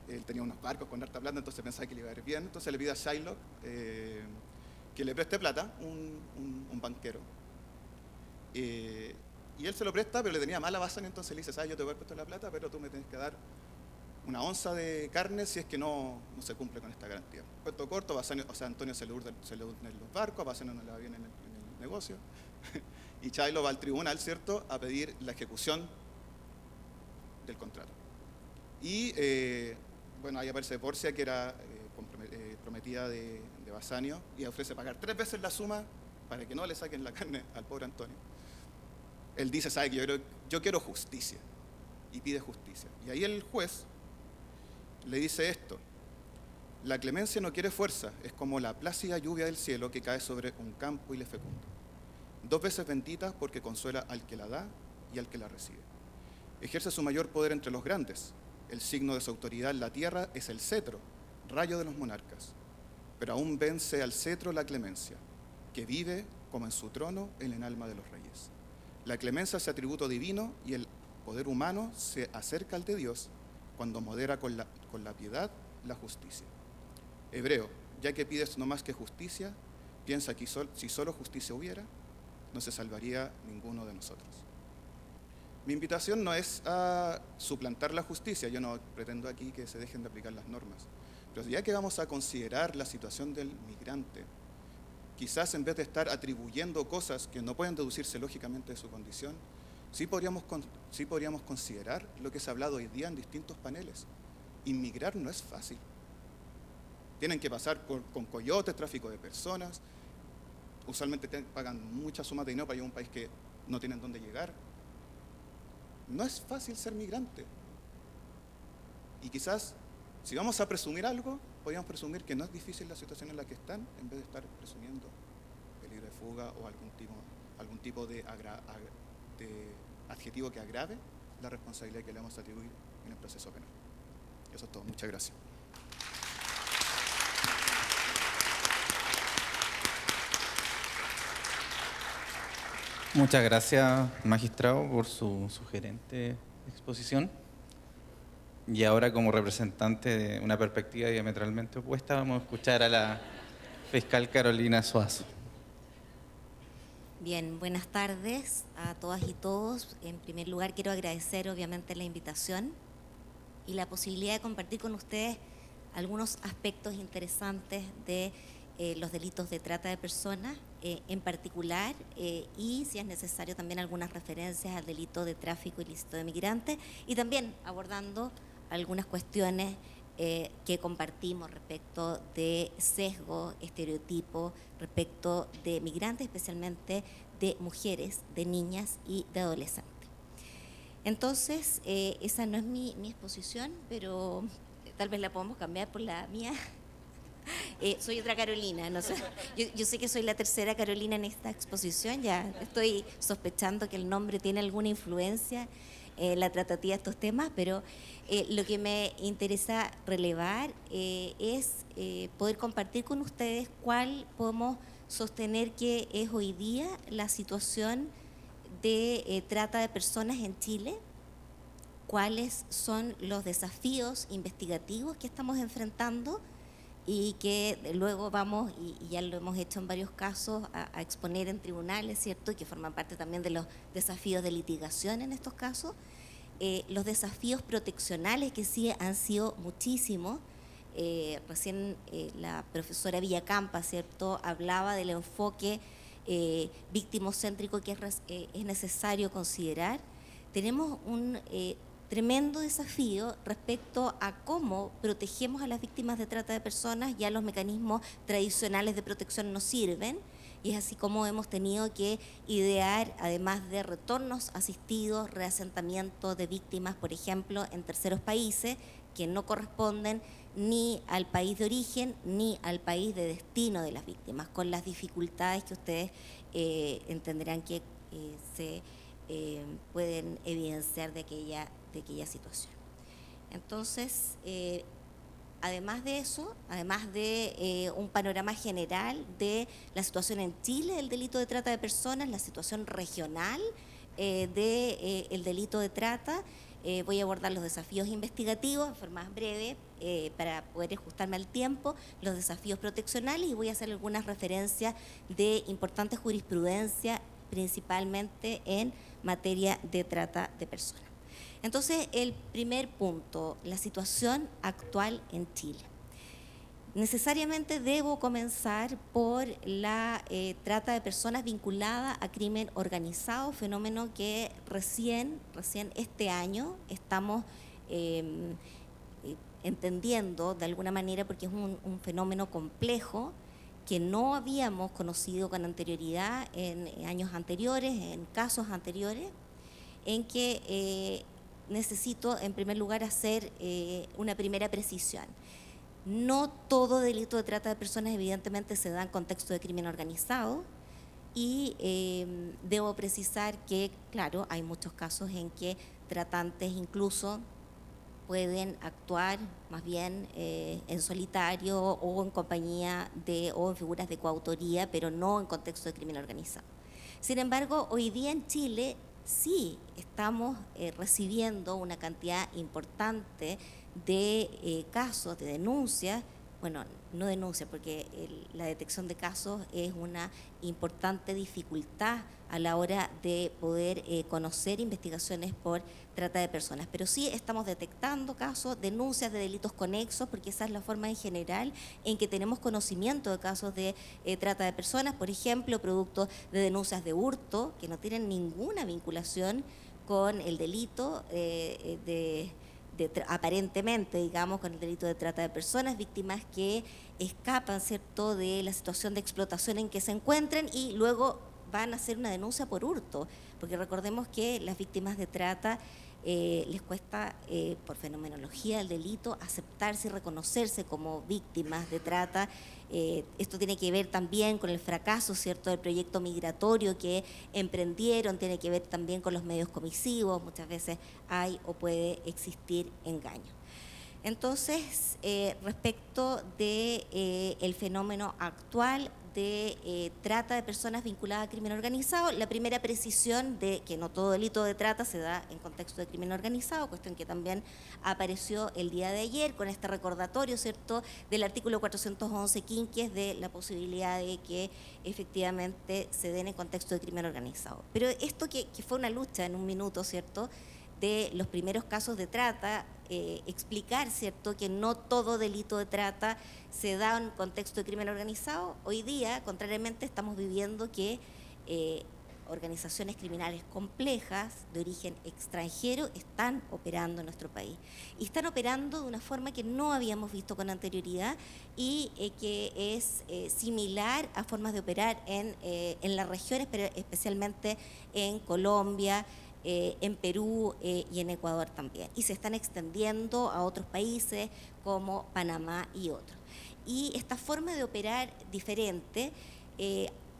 Él tenía unos barcos con harta plata, entonces pensaba que le iba a ir bien. Entonces le pide a Shylock que le preste plata, un banquero. Y él se lo presta, pero le tenía mal a Basanio, entonces le dice, ¿sabes? Yo te voy a prestar la plata, pero tú me tienes que dar una onza de carne si es que no se cumple con esta garantía. Cuento corto, Antonio se le hunden los barcos, a Basanio no le va bien en el negocio, y Shylock va al tribunal, ¿cierto?, a pedir la ejecución del contrato. Y, bueno, ahí aparece Porcia, que era prometida de Basanio, y ofrece pagar 3 veces la suma para que no le saquen la carne al pobre Antonio. Él dice, ¿sabe que yo quiero justicia? Y pide justicia. Y ahí el juez le dice esto: la clemencia no quiere fuerza, es como la plácida lluvia del cielo que cae sobre un campo y le fecunda. 2 veces bendita porque consuela al que la da y al que la recibe. Ejerce su mayor poder entre los grandes. El signo de su autoridad en la tierra es el cetro, rayo de los monarcas. Pero aún vence al cetro la clemencia, que vive como en su trono en el alma de los reyes. La clemencia es atributo divino y el poder humano se acerca al de Dios cuando modera con la piedad la justicia. Hebreo, ya que pides no más que justicia, piensa que si solo justicia hubiera, no se salvaría ninguno de nosotros. Mi invitación no es a suplantar la justicia, yo no pretendo aquí que se dejen de aplicar las normas, pero ya que vamos a considerar la situación del migrante, quizás en vez de estar atribuyendo cosas que no pueden deducirse lógicamente de su condición, sí podríamos considerar lo que se ha hablado hoy día en distintos paneles. Inmigrar no es fácil. Tienen que pasar con coyotes, tráfico de personas, usualmente pagan muchas sumas de dinero para ir a un país que no tienen dónde llegar. No es fácil ser migrante. Y quizás, si vamos a presumir algo, podríamos presumir que no es difícil la situación en la que están, en vez de estar presumiendo peligro de fuga o algún tipo de adjetivo que agrave la responsabilidad que le vamos a atribuir en el proceso penal. Eso es todo. Muchas gracias. Muchas gracias, magistrado, por su sugerente exposición. Y ahora, como representante de una perspectiva diametralmente opuesta, vamos a escuchar a la fiscal Carolina Suazo. Bien, buenas tardes a todas y todos. En primer lugar, quiero agradecer obviamente la invitación y la posibilidad de compartir con ustedes algunos aspectos interesantes de los delitos de trata de personas, en particular, y si es necesario también algunas referencias al delito de tráfico ilícito de migrantes, y también abordando algunas cuestiones que compartimos respecto de sesgo, estereotipo, respecto de migrantes, especialmente de mujeres, de niñas y de adolescentes. Entonces, esa no es mi exposición, pero tal vez la podemos cambiar por la mía. Soy otra Carolina, no sé. Yo sé que soy la tercera Carolina en esta exposición, ya estoy sospechando que el nombre tiene alguna influencia en la tratativa de estos temas, pero lo que me interesa relevar es poder compartir con ustedes cuál podemos sostener que es hoy día la situación de trata de personas en Chile, cuáles son los desafíos investigativos que estamos enfrentando y que luego vamos, y ya lo hemos hecho en varios casos, a exponer en tribunales, ¿cierto?, y que forman parte también de los desafíos de litigación en estos casos, los desafíos proteccionales, que sí han sido muchísimos. Recién la profesora Villacampa, ¿cierto?, hablaba del enfoque victimocéntrico que es necesario considerar. Tenemos un tremendo desafío respecto a cómo protegemos a las víctimas de trata de personas. Ya los mecanismos tradicionales de protección no sirven, y es así como hemos tenido que idear, además de retornos asistidos, reasentamiento de víctimas, por ejemplo, en terceros países, que no corresponden ni al país de origen ni al país de destino de las víctimas, con las dificultades que ustedes entenderán que se pueden evidenciar de aquella situación. Entonces, además de eso, además de un panorama general de la situación en Chile del delito de trata de personas, la situación regional del delito de trata, voy a abordar los desafíos investigativos en forma breve para poder ajustarme al tiempo, los desafíos proteccionales, y voy a hacer algunas referencias de importante jurisprudencia, principalmente en materia de trata de personas. Entonces, el primer punto, la situación actual en Chile. Necesariamente debo comenzar por la trata de personas vinculada a crimen organizado, fenómeno que recién este año estamos entendiendo de alguna manera, porque es un fenómeno complejo que no habíamos conocido con anterioridad en años anteriores, en casos anteriores, en que necesito en primer lugar hacer una primera precisión. No todo delito de trata de personas evidentemente se da en contexto de crimen organizado, y debo precisar que, claro, hay muchos casos en que tratantes incluso pueden actuar más bien en solitario o en compañía o en figuras de coautoría, pero no en contexto de crimen organizado. Sin embargo, hoy día en Chile sí estamos recibiendo una cantidad importante de casos, de denuncias, bueno, no denuncias, porque la detección de casos es una importante dificultad a la hora de poder conocer investigaciones por trata de personas. Pero sí estamos detectando casos, denuncias de delitos conexos, porque esa es la forma en general en que tenemos conocimiento de casos de trata de personas, por ejemplo, producto de denuncias de hurto, que no tienen ninguna vinculación con el delito aparentemente, digamos, con el delito de trata de personas, víctimas que escapan, ¿cierto?, de la situación de explotación en que se encuentran y luego van a hacer una denuncia por hurto, porque recordemos que las víctimas de trata les cuesta, por fenomenología del delito, aceptarse y reconocerse como víctimas de trata. Esto tiene que ver también con el fracaso, ¿cierto?, del proyecto migratorio que emprendieron, tiene que ver también con los medios comisivos, muchas veces hay o puede existir engaño. Entonces, respecto del fenómeno actual de trata de personas vinculadas a crimen organizado. La primera precisión de que no todo delito de trata se da en contexto de crimen organizado, cuestión que también apareció el día de ayer con este recordatorio, ¿cierto?, del artículo 411 quinquies de la posibilidad de que efectivamente se den en contexto de crimen organizado. Pero esto que fue una lucha en un minuto, ¿cierto?, de los primeros casos de trata, explicar, ¿cierto?, que no todo delito de trata se da en contexto de crimen organizado. Hoy día, contrariamente, estamos viviendo que organizaciones criminales complejas de origen extranjero están operando en nuestro país. Y están operando de una forma que no habíamos visto con anterioridad y que es similar a formas de operar en las regiones, pero especialmente en Colombia, en Perú y en Ecuador también. Y se están extendiendo a otros países como Panamá y otros. Y esta forma de operar diferente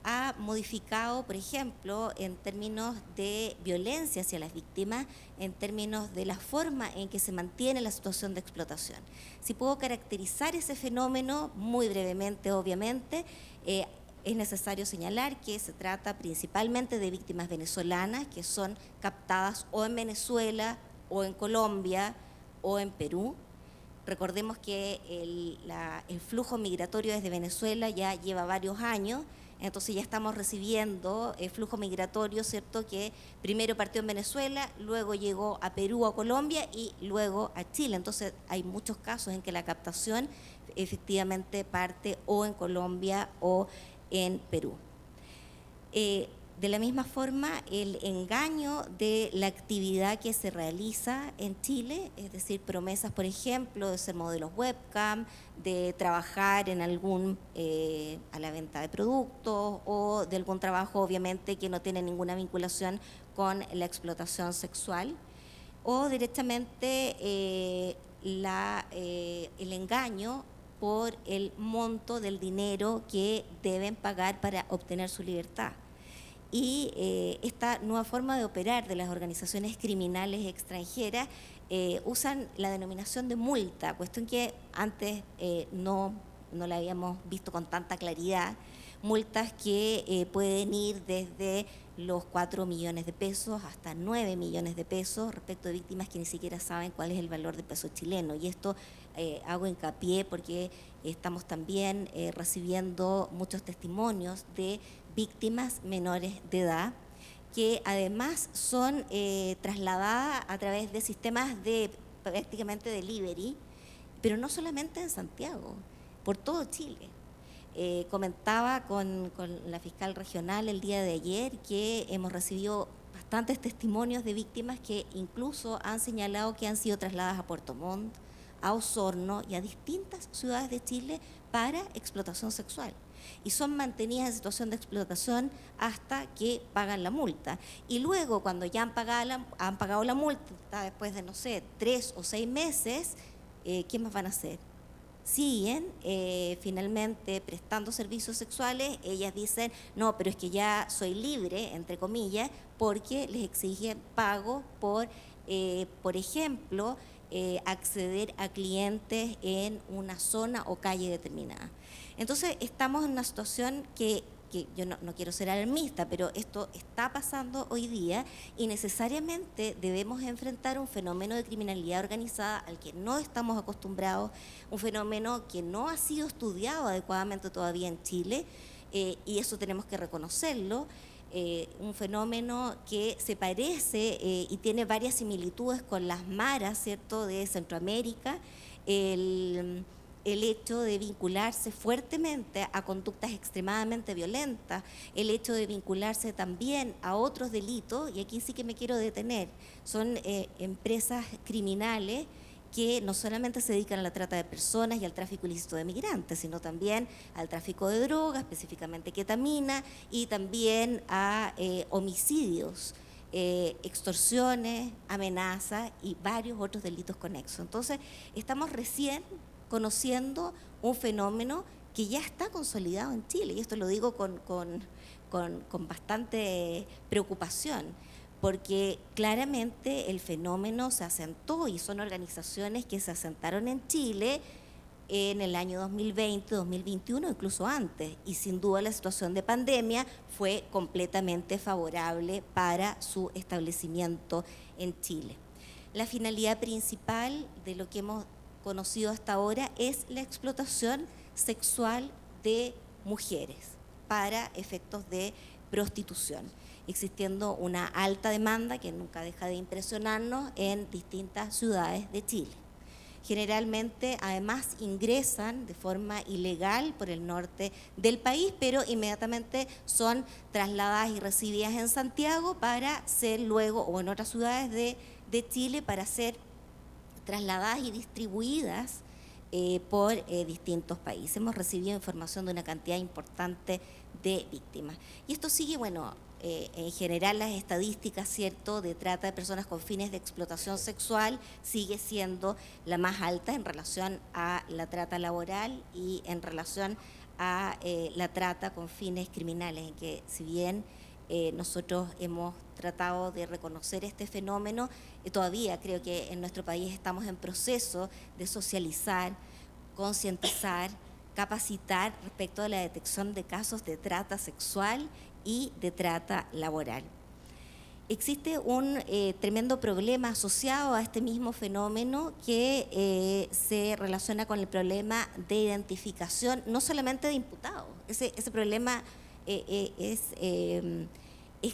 ha modificado, por ejemplo, en términos de violencia hacia las víctimas, en términos de la forma en que se mantiene la situación de explotación. Si puedo caracterizar ese fenómeno muy brevemente, obviamente, es necesario señalar que se trata principalmente de víctimas venezolanas que son captadas o en Venezuela o en Colombia o en Perú. Recordemos que el flujo migratorio desde Venezuela ya lleva varios años, entonces ya estamos recibiendo el flujo migratorio, ¿cierto?, que primero partió en Venezuela, luego llegó a Perú, a Colombia y luego a Chile. Entonces hay muchos casos en que la captación efectivamente parte o en Colombia o en Perú. De la misma forma, el engaño de la actividad que se realiza en Chile, es decir, promesas, por ejemplo, de ser modelos webcam, de trabajar en a la venta de productos o de algún trabajo, obviamente, que no tiene ninguna vinculación con la explotación sexual, o directamente el engaño por el monto del dinero que deben pagar para obtener su libertad. Y esta nueva forma de operar de las organizaciones criminales extranjeras usan la denominación de multa, cuestión que antes no la habíamos visto con tanta claridad. Multas que pueden ir desde los 4 millones de pesos hasta 9 millones de pesos respecto de víctimas que ni siquiera saben cuál es el valor del peso chileno. Y esto hago hincapié porque estamos también recibiendo muchos testimonios de víctimas menores de edad que además son trasladadas a través de sistemas de prácticamente delivery, pero no solamente en Santiago, por todo Chile. Comentaba con la fiscal regional el día de ayer que hemos recibido bastantes testimonios de víctimas que incluso han señalado que han sido trasladadas a Puerto Montt, a Osorno y a distintas ciudades de Chile para explotación sexual. Y son mantenidas en situación de explotación hasta que pagan la multa. Y luego, cuando ya han pagado la multa, después de, no sé, 3 o 6 meses, ¿qué más van a hacer? Siguen finalmente prestando servicios sexuales. Ellas dicen, no, pero es que ya soy libre, entre comillas, porque les exigen pago por ejemplo, acceder a clientes en una zona o calle determinada. Entonces, estamos en una situación que yo no quiero ser alarmista, pero esto está pasando hoy día y necesariamente debemos enfrentar un fenómeno de criminalidad organizada al que no estamos acostumbrados, un fenómeno que no ha sido estudiado adecuadamente todavía en Chile, y eso tenemos que reconocerlo. Un fenómeno que se parece y tiene varias similitudes con las maras, ¿cierto?, de Centroamérica, el hecho de vincularse fuertemente a conductas extremadamente violentas, el hecho de vincularse también a otros delitos, y aquí sí que me quiero detener, son empresas criminales que no solamente se dedican a la trata de personas y al tráfico ilícito de migrantes, sino también al tráfico de drogas, específicamente ketamina, y también a homicidios, extorsiones, amenazas y varios otros delitos conexos. Entonces, estamos recién conociendo un fenómeno que ya está consolidado en Chile, y esto lo digo con bastante preocupación, porque claramente el fenómeno se asentó y son organizaciones que se asentaron en Chile en el año 2020, 2021, incluso antes, y sin duda la situación de pandemia fue completamente favorable para su establecimiento en Chile. La finalidad principal de lo que hemos conocido hasta ahora es la explotación sexual de mujeres para efectos de prostitución, existiendo una alta demanda que nunca deja de impresionarnos en distintas ciudades de Chile. Generalmente, además, ingresan de forma ilegal por el norte del país, pero inmediatamente son trasladadas y recibidas en Santiago para ser luego, o en otras ciudades de Chile, para ser trasladadas y distribuidas por distintos países. Hemos recibido información de una cantidad importante de víctimas. Y esto sigue, bueno, en general las estadísticas, ¿cierto?, de trata de personas con fines de explotación sexual sigue siendo la más alta en relación a la trata laboral y en relación a la trata con fines criminales, en que si bien nosotros hemos tratado de reconocer este fenómeno, todavía creo que en nuestro país estamos en proceso de socializar, concientizar, capacitar respecto a la detección de casos de trata sexual y de trata laboral. Existe un tremendo problema asociado a este mismo fenómeno que se relaciona con el problema de identificación, no solamente de imputados. Ese problema es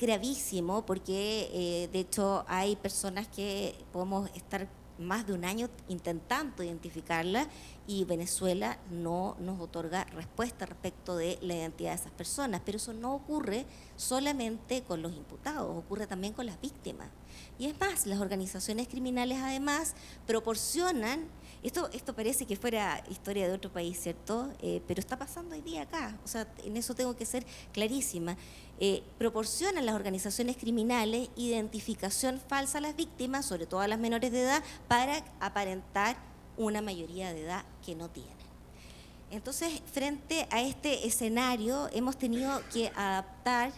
gravísimo porque de hecho hay personas que podemos estar más de un año intentando identificarla y Venezuela no nos otorga respuesta respecto de la identidad de esas personas, pero eso no ocurre solamente con los imputados, ocurre también con las víctimas. Y es más, las organizaciones criminales además proporcionan, esto parece que fuera historia de otro país, ¿cierto? Pero está pasando hoy día acá, o sea, en eso tengo que ser clarísima. Proporcionan las organizaciones criminales identificación falsa a las víctimas, sobre todo a las menores de edad, para aparentar una mayoría de edad que no tienen. Entonces, frente a este escenario, hemos tenido que adaptar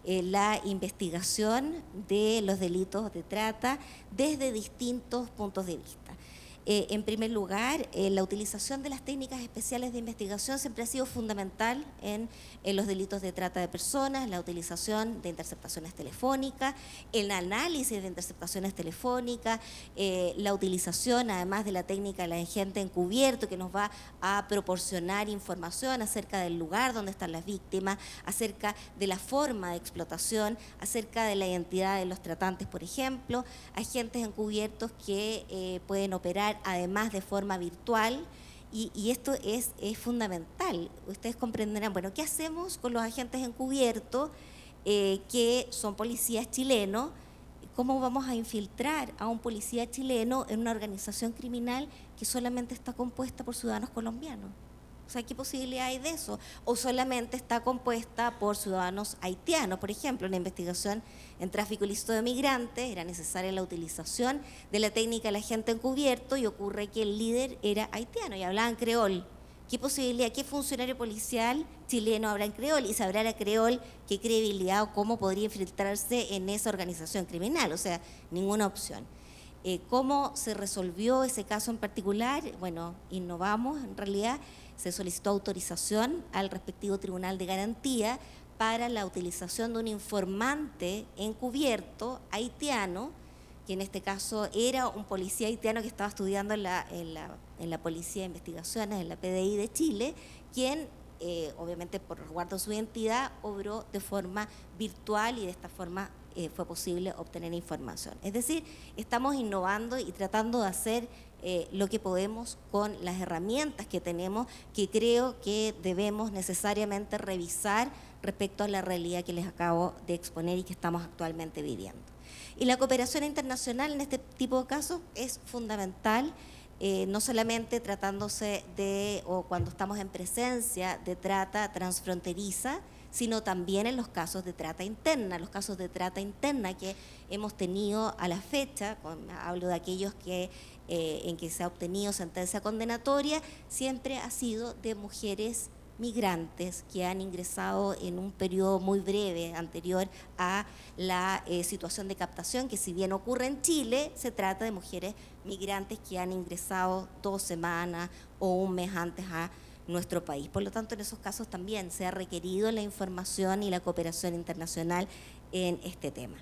la investigación de los delitos de trata desde distintos puntos de vista. En primer lugar, la utilización de las técnicas especiales de investigación siempre ha sido fundamental en los delitos de trata de personas, la utilización de interceptaciones telefónicas, el análisis de interceptaciones telefónicas, la utilización además de la técnica del agente encubierto que nos va a proporcionar información acerca del lugar donde están las víctimas, acerca de la forma de explotación, acerca de la identidad de los tratantes, por ejemplo, agentes encubiertos que pueden operar además de forma virtual, y esto es fundamental. Ustedes comprenderán, bueno, ¿qué hacemos con los agentes encubiertos que son policías chilenos? ¿Cómo vamos a infiltrar a un policía chileno en una organización criminal que solamente está compuesta por ciudadanos colombianos? O sea, ¿qué posibilidad hay de eso? O solamente está compuesta por ciudadanos haitianos. Por ejemplo, en la investigación en tráfico ilícito de migrantes era necesaria la utilización de la técnica del agente encubierto y ocurre que el líder era haitiano y hablaban creol. ¿Qué posibilidad, qué funcionario policial chileno habla en creol? Y sabrá la creol qué credibilidad o cómo podría infiltrarse en esa organización criminal. O sea, ninguna opción. ¿Cómo se resolvió ese caso en particular? Bueno, innovamos en realidad. Se solicitó autorización al respectivo Tribunal de Garantía para la utilización de un informante encubierto haitiano, que en este caso era un policía haitiano que estaba estudiando en la Policía de Investigaciones, en la PDI de Chile, quien obviamente por resguardo de su identidad obró de forma virtual y de esta forma fue posible obtener información. Es decir, estamos innovando y tratando de hacer lo que podemos con las herramientas que tenemos, que creo que debemos necesariamente revisar respecto a la realidad que les acabo de exponer y que estamos actualmente viviendo. Y la cooperación internacional en este tipo de casos es fundamental, no solamente tratándose de, o cuando estamos en presencia de trata transfronteriza, sino también en los casos de trata interna. Los casos de trata interna que hemos tenido a la fecha, hablo de aquellos que en que se ha obtenido sentencia condenatoria, siempre ha sido de mujeres migrantes que han ingresado en un periodo muy breve anterior a la situación de captación, que si bien ocurre en Chile, se trata de mujeres migrantes que han ingresado 2 semanas o un mes antes a nuestro país. Por lo tanto, en esos casos también se ha requerido la información y la cooperación internacional en este tema.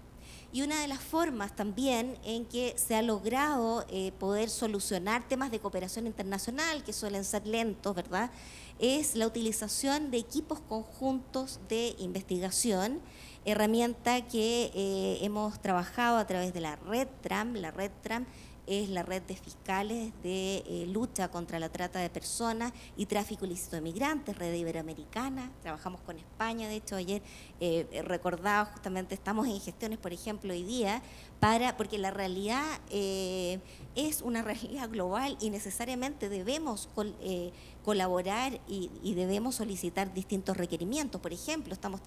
Y una de las formas también en que se ha logrado poder solucionar temas de cooperación internacional, que suelen ser lentos, ¿verdad?, es la utilización de equipos conjuntos de investigación, herramienta que hemos trabajado a través de la Red TRAM. La Red TRAM es la red de fiscales de lucha contra la trata de personas y tráfico ilícito de migrantes, red iberoamericana. Trabajamos con España, de hecho ayer recordaba justamente, estamos en gestiones, por ejemplo, hoy día, porque la realidad es una realidad global y necesariamente debemos colaborar y debemos solicitar distintos requerimientos. Por ejemplo, estamos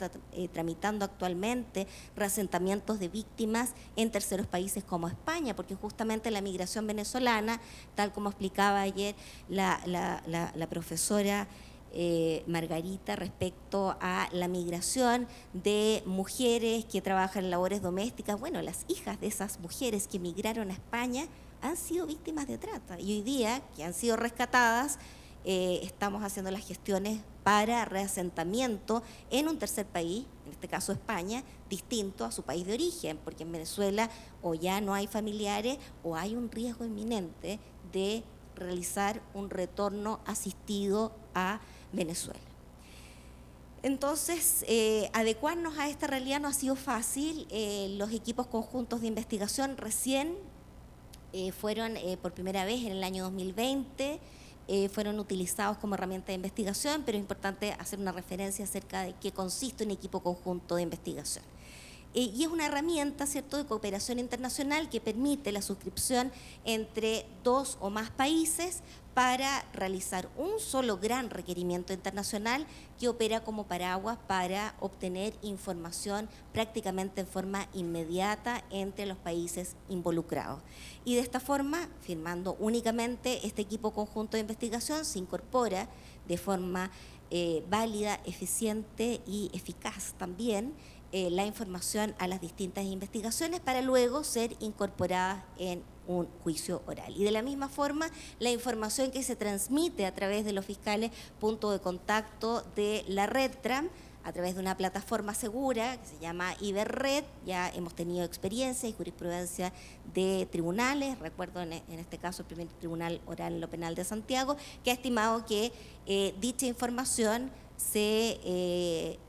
tramitando actualmente reasentamientos de víctimas en terceros países como España, porque justamente la migración venezolana, tal como explicaba ayer la profesora Margarita, respecto a la migración de mujeres que trabajan en labores domésticas, bueno, las hijas de esas mujeres que migraron a España han sido víctimas de trata y hoy día, que han sido rescatadas, estamos haciendo las gestiones para reasentamiento en un tercer país, en este caso España, distinto a su país de origen, porque en Venezuela o ya no hay familiares o hay un riesgo inminente de realizar un retorno asistido a Venezuela. Entonces, adecuarnos a esta realidad no ha sido fácil. Los equipos conjuntos de investigación recién fueron por primera vez en el año 2020, fueron utilizados como herramienta de investigación, pero es importante hacer una referencia acerca de qué consiste un equipo conjunto de investigación. Y es una herramienta, ¿cierto?, de cooperación internacional que permite la suscripción entre 2 o más países para realizar un solo gran requerimiento internacional que opera como paraguas para obtener información prácticamente en forma inmediata entre los países involucrados. Y de esta forma, firmando únicamente este equipo conjunto de investigación, se incorpora de forma válida, eficiente y eficaz también la información a las distintas investigaciones para luego ser incorporada en un juicio oral. Y de la misma forma, la información que se transmite a través de los fiscales punto de contacto de la Red TRAM, a través de una plataforma segura que se llama Iberred, ya hemos tenido experiencia y jurisprudencia de tribunales, recuerdo en este caso el primer tribunal oral en lo penal de Santiago, que ha estimado que dicha información se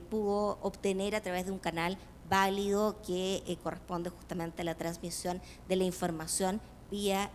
pudo obtener a través de un canal válido que corresponde justamente a la transmisión de la información vía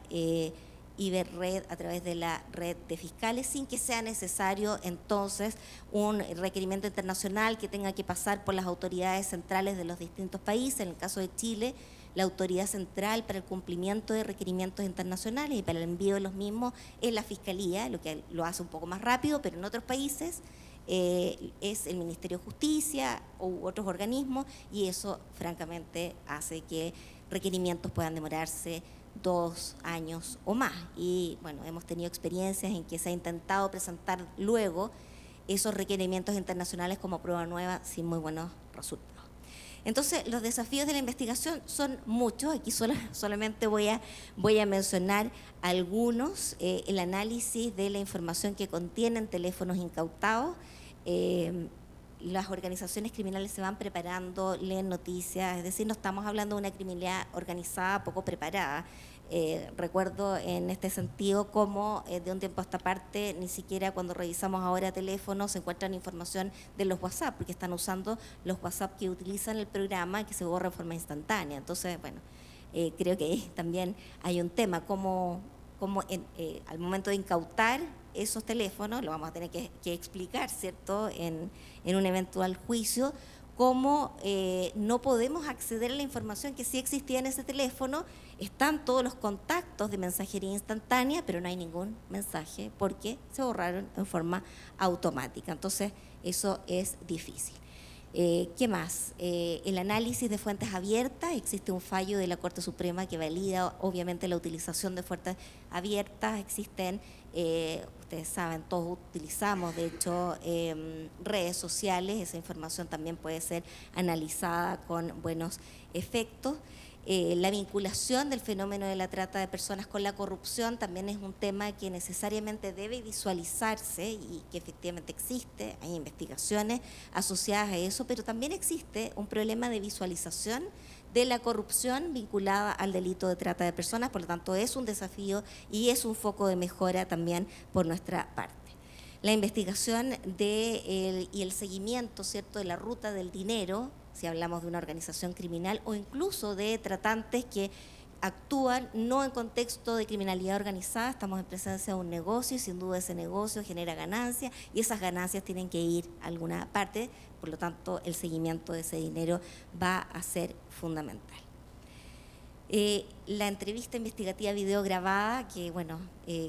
Iberred a través de la red de fiscales, sin que sea necesario entonces un requerimiento internacional que tenga que pasar por las autoridades centrales de los distintos países. En el caso de Chile, la autoridad central para el cumplimiento de requerimientos internacionales y para el envío de los mismos es la Fiscalía, lo que lo hace un poco más rápido, pero en otros países es el Ministerio de Justicia u otros organismos, y eso francamente hace que requerimientos puedan demorarse 2 años o más. Y bueno, hemos tenido experiencias en que se ha intentado presentar luego esos requerimientos internacionales como prueba nueva sin muy buenos resultados. Entonces, los desafíos de la investigación son muchos. Aquí solamente voy a mencionar algunos. El análisis de la información que contienen teléfonos incautados. Las organizaciones criminales se van preparando, leen noticias, es decir, no estamos hablando de una criminalidad organizada poco preparada. Recuerdo en este sentido cómo de un tiempo a esta parte, ni siquiera cuando revisamos ahora teléfonos se encuentran información de los WhatsApp, porque están usando los WhatsApp que utilizan el programa que se borra de forma instantánea. Entonces, bueno, creo que ahí también hay un tema, como al momento de incautar esos teléfonos, lo vamos a tener que explicar, ¿cierto?, en un eventual juicio, cómo no podemos acceder a la información que sí existía en ese teléfono. Están todos los contactos de mensajería instantánea, pero no hay ningún mensaje porque se borraron en forma automática. Entonces, eso es difícil. ¿Qué más? El análisis de fuentes abiertas. Existe un fallo de la Corte Suprema que valida obviamente la utilización de fuentes abiertas. Existen, ustedes saben, todos utilizamos de hecho redes sociales. Esa información también puede ser analizada con buenos efectos. La vinculación del fenómeno de la trata de personas con la corrupción también es un tema que necesariamente debe visualizarse y que efectivamente existe. Hay investigaciones asociadas a eso, pero también existe un problema de visualización de la corrupción vinculada al delito de trata de personas. Por lo tanto, es un desafío y es un foco de mejora también por nuestra parte. La investigación y el seguimiento, ¿cierto?, de la ruta del dinero, si hablamos de una organización criminal o incluso de tratantes que actúan no en contexto de criminalidad organizada. Estamos en presencia de un negocio y sin duda ese negocio genera ganancias y esas ganancias tienen que ir a alguna parte, por lo tanto el seguimiento de ese dinero va a ser fundamental. La entrevista investigativa video grabada, que bueno,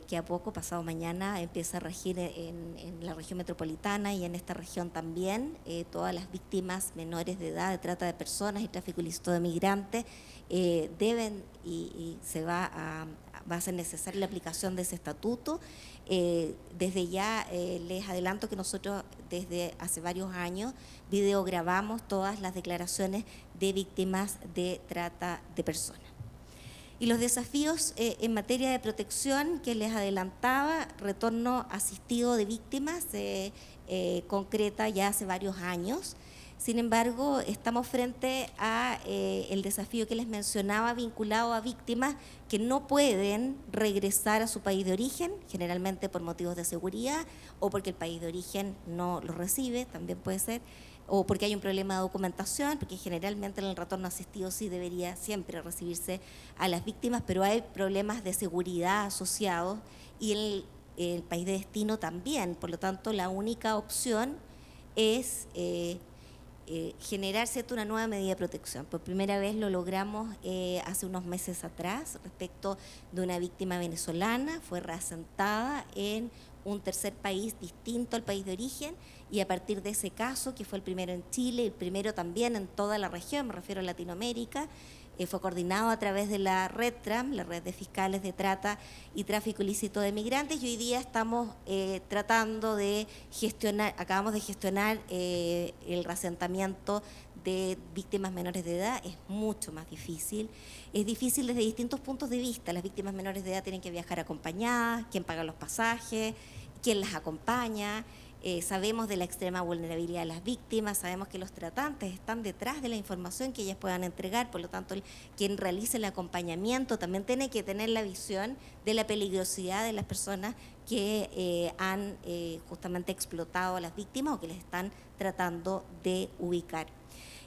que a poco, pasado mañana, empieza a regir en la región metropolitana y en esta región también. Todas las víctimas menores de edad de trata de personas y tráfico ilícito de migrantes deben y va a ser necesaria la aplicación de ese estatuto. Desde ya les adelanto que nosotros desde hace varios años videograbamos todas las declaraciones de víctimas de trata de personas. Y los desafíos en materia de protección que les adelantaba, retorno asistido de víctimas, concreta ya hace varios años. Sin embargo, estamos frente a el desafío que les mencionaba vinculado a víctimas que no pueden regresar a su país de origen, generalmente por motivos de seguridad o porque el país de origen no los recibe, también puede ser, o porque hay un problema de documentación, porque generalmente en el retorno asistido sí debería siempre recibirse a las víctimas, pero hay problemas de seguridad asociados y el país de destino también. Por lo tanto, la única opción es generar una nueva medida de protección. Por primera vez lo logramos hace unos meses atrás respecto de una víctima venezolana, fue reasentada en un tercer país distinto al país de origen y a partir de ese caso, que fue el primero en Chile, el primero también en toda la región, me refiero a Latinoamérica, fue coordinado a través de la REDTRAM, la Red de Fiscales de Trata y Tráfico Ilícito de Migrantes, y hoy día estamos tratando de gestionar, acabamos de gestionar el reasentamiento de víctimas menores de edad. Es mucho más difícil, es difícil desde distintos puntos de vista. Las víctimas menores de edad tienen que viajar acompañadas, quién paga los pasajes, quién las acompaña. Sabemos de la extrema vulnerabilidad de las víctimas, sabemos que los tratantes están detrás de la información que ellas puedan entregar, por lo tanto quien realice el acompañamiento también tiene que tener la visión de la peligrosidad de las personas que han justamente explotado a las víctimas o que les están tratando de ubicar.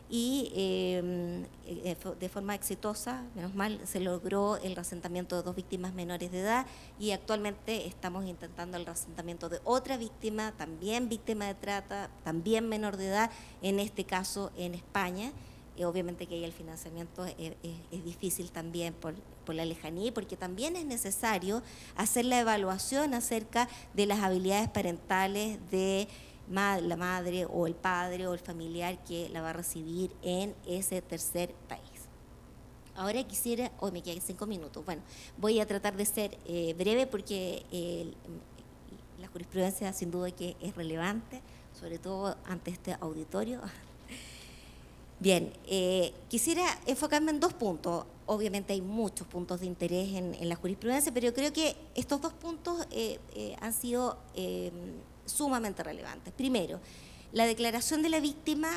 Y de forma exitosa, menos mal, se logró el reasentamiento de 2 víctimas menores de edad y actualmente estamos intentando el reasentamiento de otra víctima, también víctima de trata, también menor de edad, en este caso en España. Obviamente que ahí el financiamiento es difícil también por la lejanía y porque también es necesario hacer la evaluación acerca de las habilidades parentales de la madre o el padre o el familiar que la va a recibir en ese tercer país. Ahora quisiera, hoy me quedan 5 minutos, bueno, voy a tratar de ser breve porque la jurisprudencia sin duda que es relevante, sobre todo ante este auditorio. Bien, quisiera enfocarme en 2 puntos. Obviamente hay muchos puntos de interés en la jurisprudencia, pero yo creo que estos 2 puntos han sido sumamente relevantes. Primero, la declaración de la víctima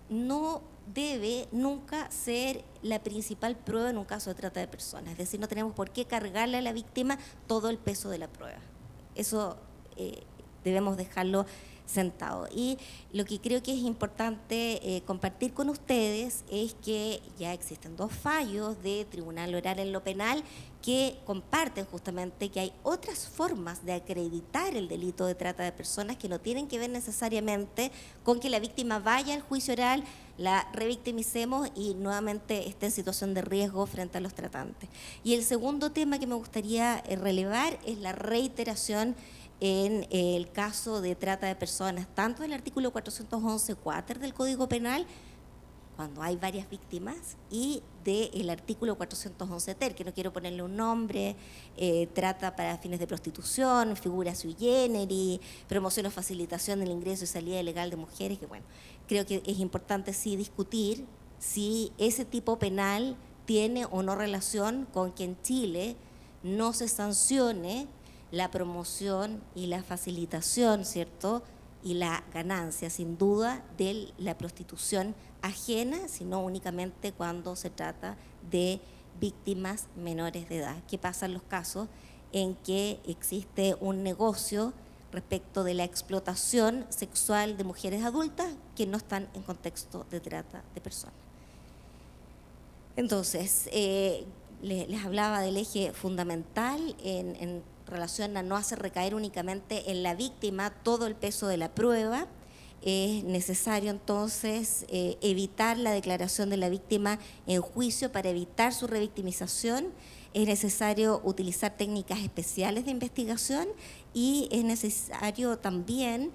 no debe nunca ser la principal prueba en un caso de trata de personas. Es decir, no tenemos por qué cargarle a la víctima todo el peso de la prueba. Eso debemos dejarlo sentado. Y lo que creo que es importante compartir con ustedes es que ya existen 2 fallos de Tribunal Oral en lo Penal que comparten justamente que hay otras formas de acreditar el delito de trata de personas que no tienen que ver necesariamente con que la víctima vaya al juicio oral, la revictimicemos y nuevamente esté en situación de riesgo frente a los tratantes. Y el segundo tema que me gustaría relevar es la reiteración en el caso de trata de personas, tanto del artículo 411 quater del Código Penal, cuando hay varias víctimas, y del artículo 411 ter, que no quiero ponerle un nombre, trata para fines de prostitución, figura sui generis, promoción o facilitación del ingreso y salida ilegal de mujeres, que bueno, creo que es importante sí discutir si ese tipo penal tiene o no relación con que en Chile no se sancione la promoción y la facilitación, ¿cierto?, y la ganancia, sin duda, de la prostitución ajena, sino únicamente cuando se trata de víctimas menores de edad. ¿Qué pasa en los casos en que existe un negocio respecto de la explotación sexual de mujeres adultas que no están en contexto de trata de personas? Entonces, les hablaba del eje fundamental en relación a no hacer recaer únicamente en la víctima todo el peso de la prueba. Es necesario entonces evitar la declaración de la víctima en juicio para evitar su revictimización. Es necesario utilizar técnicas especiales de investigación y es necesario también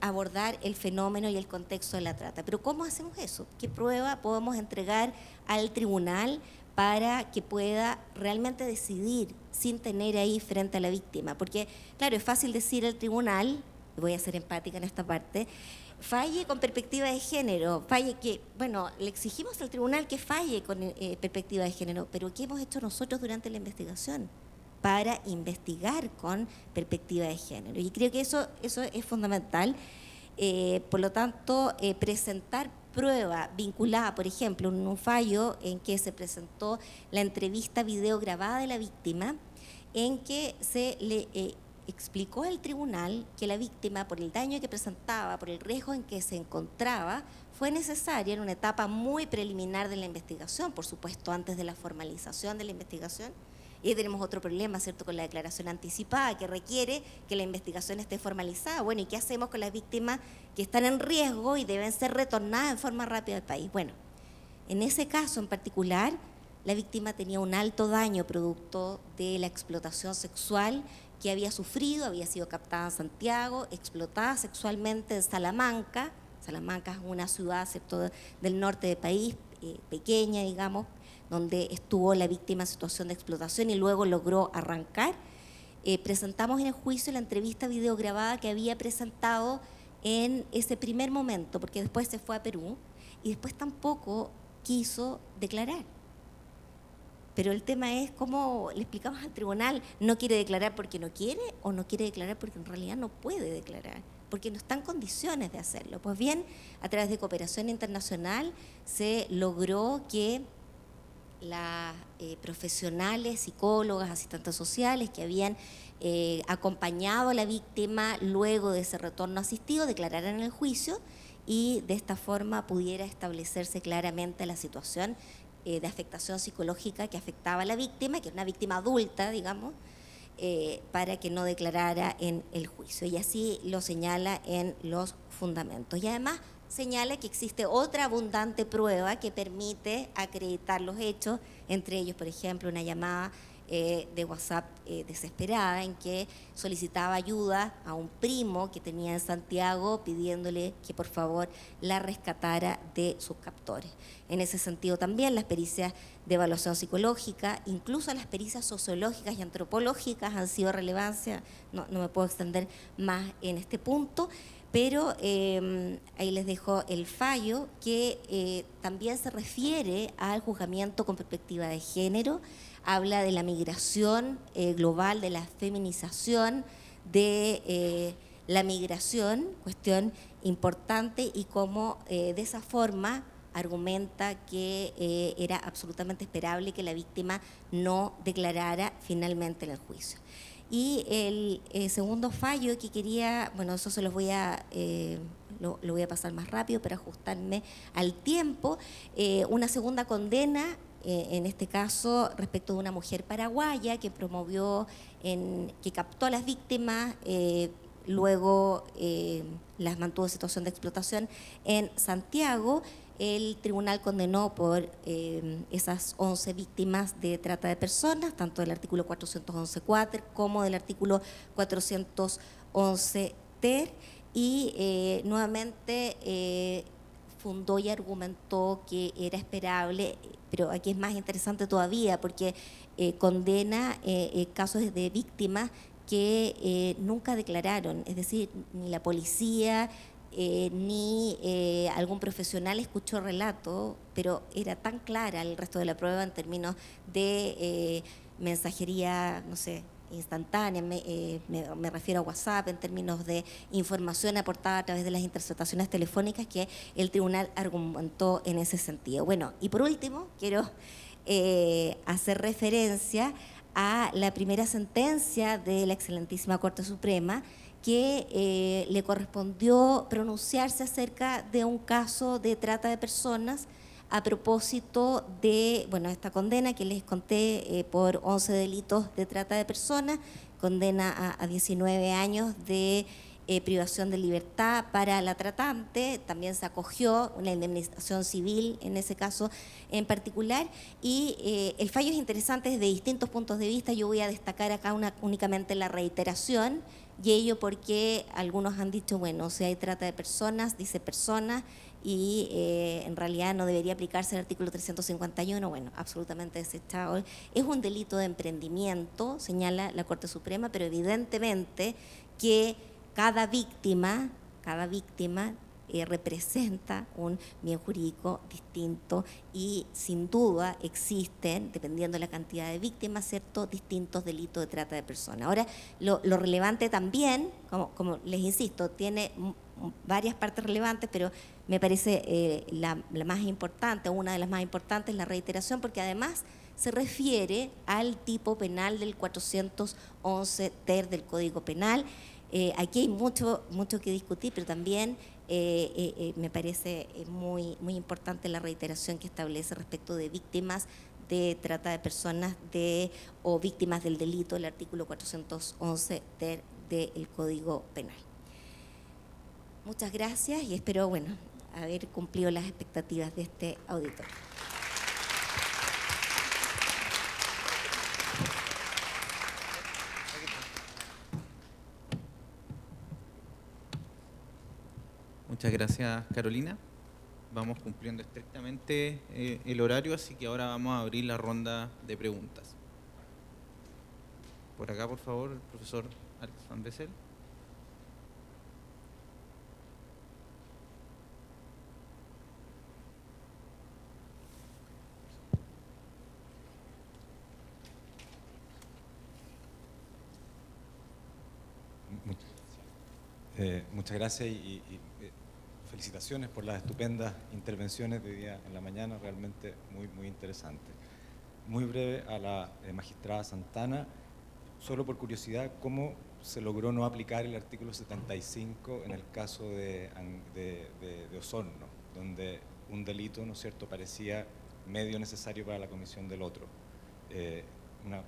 abordar el fenómeno y el contexto de la trata. Pero ¿cómo hacemos eso? ¿Qué prueba podemos entregar al tribunal para que pueda realmente decidir sin tener ahí frente a la víctima? Porque, claro, es fácil decir al tribunal, y voy a ser empática en esta parte, falle con perspectiva de género, falle que, bueno, le exigimos al tribunal que falle con perspectiva de género, pero ¿qué hemos hecho nosotros durante la investigación para investigar con perspectiva de género? Y creo que eso es fundamental. Por lo tanto, presentar prueba vinculada, por ejemplo, en un fallo en que se presentó la entrevista video grabada de la víctima, en que se le explicó al tribunal que la víctima, por el daño que presentaba, por el riesgo en que se encontraba, fue necesaria en una etapa muy preliminar de la investigación, por supuesto antes de la formalización de la investigación. Y tenemos otro problema, ¿cierto?, con la declaración anticipada, que requiere que la investigación esté formalizada. Bueno, ¿y qué hacemos con las víctimas que están en riesgo y deben ser retornadas en forma rápida al país? Bueno, en ese caso en particular, la víctima tenía un alto daño producto de la explotación sexual que había sufrido, había sido captada en Santiago, explotada sexualmente en Salamanca. Salamanca es una ciudad, ¿cierto?, del norte del país, pequeña, digamos, donde estuvo la víctima en situación de explotación y luego logró arrancar. Presentamos en el juicio la entrevista video grabada que había presentado en ese primer momento, porque después se fue a Perú y después tampoco quiso declarar. Pero el tema es cómo le explicamos al tribunal, no quiere declarar porque no quiere o no quiere declarar porque en realidad no puede declarar, porque no está en condiciones de hacerlo. Pues bien, a través de cooperación internacional se logró que las profesionales, psicólogas, asistentes sociales que habían acompañado a la víctima luego de ese retorno asistido declararan en el juicio y de esta forma pudiera establecerse claramente la situación de afectación psicológica que afectaba a la víctima, que es una víctima adulta, digamos, para que no declarara en el juicio. Y así lo señala en los fundamentos. Y además señala que existe otra abundante prueba que permite acreditar los hechos, entre ellos, por ejemplo, una llamada de WhatsApp desesperada en que solicitaba ayuda a un primo que tenía en Santiago pidiéndole que por favor la rescatara de sus captores. En ese sentido también las pericias de evaluación psicológica, incluso las pericias sociológicas y antropológicas han sido de relevancia, no me puedo extender más en este punto, pero ahí les dejo el fallo que también se refiere al juzgamiento con perspectiva de género, habla de la migración global, de la feminización, de la migración, cuestión importante, y cómo de esa forma argumenta que era absolutamente esperable que la víctima no declarara finalmente en el juicio. Y el segundo fallo que quería, bueno, eso se los voy a, lo voy a pasar más rápido para ajustarme al tiempo, una segunda condena, en este caso respecto de una mujer paraguaya que promovió, que captó a las víctimas, luego las mantuvo en situación de explotación en Santiago, el tribunal condenó por esas 11 víctimas de trata de personas, tanto del artículo 411 quater como del artículo 411 ter, y nuevamente fundó y argumentó que era esperable, pero aquí es más interesante todavía porque condena casos de víctimas que nunca declararon, es decir, ni la policía ni algún profesional escuchó relato, pero era tan clara el resto de la prueba en términos de mensajería, no sé, instantánea, me refiero a WhatsApp, en términos de información aportada a través de las interceptaciones telefónicas, que el tribunal argumentó en ese sentido. Bueno, y por último, quiero hacer referencia a la primera sentencia de la excelentísima Corte Suprema, que le correspondió pronunciarse acerca de un caso de trata de personas a propósito de, bueno, esta condena que les conté por 11 delitos de trata de personas, condena a 19 años de privación de libertad para la tratante, también se acogió una indemnización civil en ese caso en particular, y el fallo es interesante desde distintos puntos de vista. Yo voy a destacar acá únicamente la reiteración, y ello porque algunos han dicho, bueno, si hay trata de personas, dice personas, y en realidad no debería aplicarse el artículo 351, bueno, absolutamente desechado. Es un delito de emprendimiento, señala la Corte Suprema, pero evidentemente que cada víctima representa un bien jurídico distinto, y sin duda existen, dependiendo de la cantidad de víctimas, ¿cierto?, distintos delitos de trata de personas. Ahora, lo relevante también, como les insisto, tiene varias partes relevantes, pero me parece la más importante, una de las más importantes, es la reiteración, porque además se refiere al tipo penal del 411 ter del Código Penal. Aquí hay mucho que discutir, pero también me parece muy importante la reiteración que establece respecto de víctimas de trata de personas o víctimas del delito, el artículo 411 ter del Código Penal. Muchas gracias y espero, bueno, haber cumplido las expectativas de este auditorio. Muchas gracias, Carolina. Vamos cumpliendo estrictamente el horario, así que ahora vamos a abrir la ronda de preguntas. Por acá, por favor, el profesor Alex Van Bessel. Muchas gracias y felicitaciones por las estupendas intervenciones de hoy día en la mañana, realmente muy interesante. Muy breve a la magistrada Santana, solo por curiosidad, ¿cómo se logró no aplicar el artículo 75 en el caso de Osorno, donde un delito, ¿no es cierto?, parecía medio necesario para la comisión del otro? Una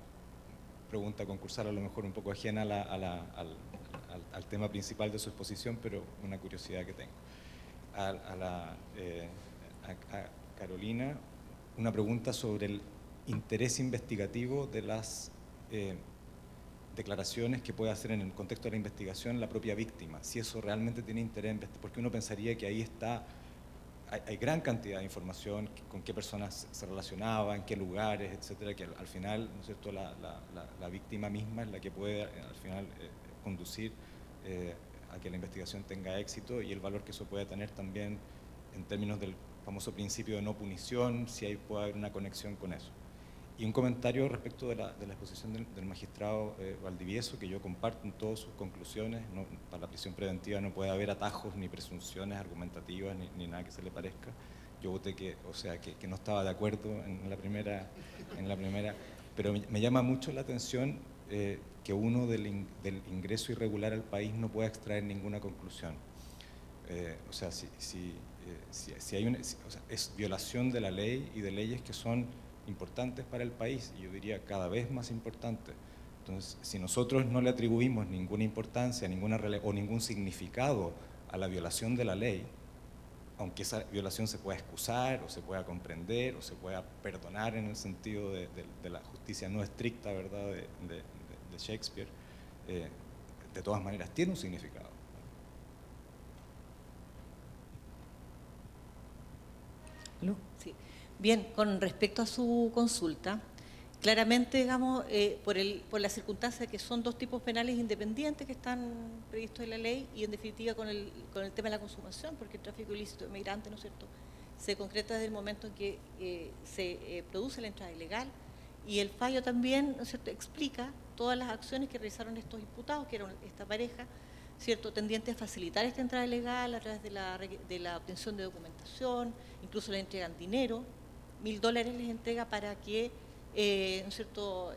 pregunta concursal a lo mejor un poco ajena al tema principal de su exposición, pero una curiosidad que tengo. A Carolina, una pregunta sobre el interés investigativo de las declaraciones que puede hacer en el contexto de la investigación la propia víctima, si eso realmente tiene interés, porque uno pensaría que ahí está, hay gran cantidad de información, con qué personas se relacionaban, en qué lugares, etcétera, que al final, ¿no es cierto?, la víctima misma es la que puede al final conducir a que la investigación tenga éxito, y el valor que eso puede tener también en términos del famoso principio de no punición, si ahí puede haber una conexión con eso. Y un comentario respecto de la exposición del magistrado Valdivieso, que yo comparto en todas sus conclusiones. Para la prisión preventiva no puede haber atajos ni presunciones argumentativas ni nada que se le parezca. Yo voté que no estaba de acuerdo en la primera, pero me llama mucho la atención que uno del ingreso irregular al país no pueda extraer ninguna conclusión. Si hay es violación de la ley y de leyes que son importantes para el país, y yo diría cada vez más importantes. Entonces, si nosotros no le atribuimos ninguna importancia o ningún significado a la violación de la ley, aunque esa violación se pueda excusar o se pueda comprender o se pueda perdonar en el sentido de la justicia no estricta, ¿verdad?, de Shakespeare, de todas maneras tiene un significado. Sí. Bien, con respecto a su consulta, claramente, digamos, por la circunstancia de que son dos tipos penales independientes que están previstos en la ley y en definitiva con el tema de la consumación, porque el tráfico ilícito de migrantes, ¿no es cierto?, se concreta desde el momento en que se produce la entrada ilegal, y el fallo también, ¿no es cierto?, explica todas las acciones que realizaron estos imputados, que eran esta pareja, ¿cierto?, tendientes a facilitar esta entrada ilegal a través de la obtención de documentación, incluso le entregan dinero, $1000 les entrega para que, ¿no es cierto?,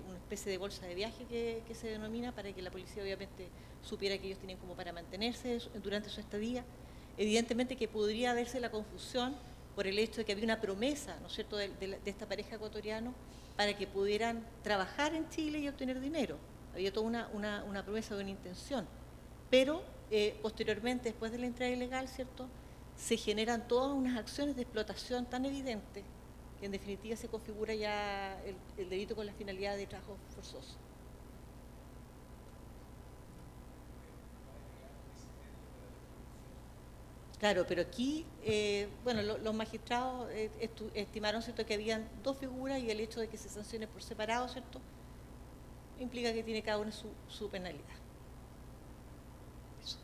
una especie de bolsa de viaje que se denomina, para que la policía obviamente supiera que ellos tienen como para mantenerse durante su estadía. Evidentemente que podría haberse la confusión por el hecho de que había una promesa, ¿no es cierto?, de esta pareja ecuatoriana para que pudieran trabajar en Chile y obtener dinero. Había toda una promesa de una intención. Pero posteriormente, después de la entrada ilegal, ¿cierto?, se generan todas unas acciones de explotación tan evidentes que en definitiva se configura ya el delito con la finalidad de trabajo forzoso. Claro, pero aquí, bueno, los magistrados estimaron, ¿cierto?, que habían dos figuras y el hecho de que se sancione por separado, ¿cierto?, implica que tiene cada uno su penalidad. Eso.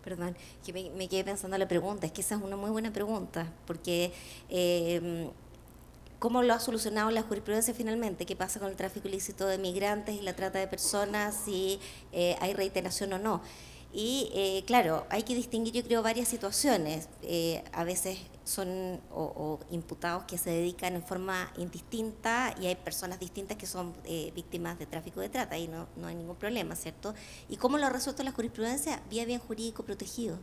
Perdón, que me quedé pensando en la pregunta, es que esa es una muy buena pregunta, porque ¿cómo lo ha solucionado la jurisprudencia finalmente? ¿Qué pasa con el tráfico ilícito de migrantes y la trata de personas, si hay reiteración o no? Y claro, hay que distinguir, yo creo, varias situaciones. A veces son imputados que se dedican en forma indistinta y hay personas distintas que son víctimas de tráfico de trata y no hay ningún problema, ¿cierto? ¿Y cómo lo ha resuelto la jurisprudencia? Vía bien jurídico protegido.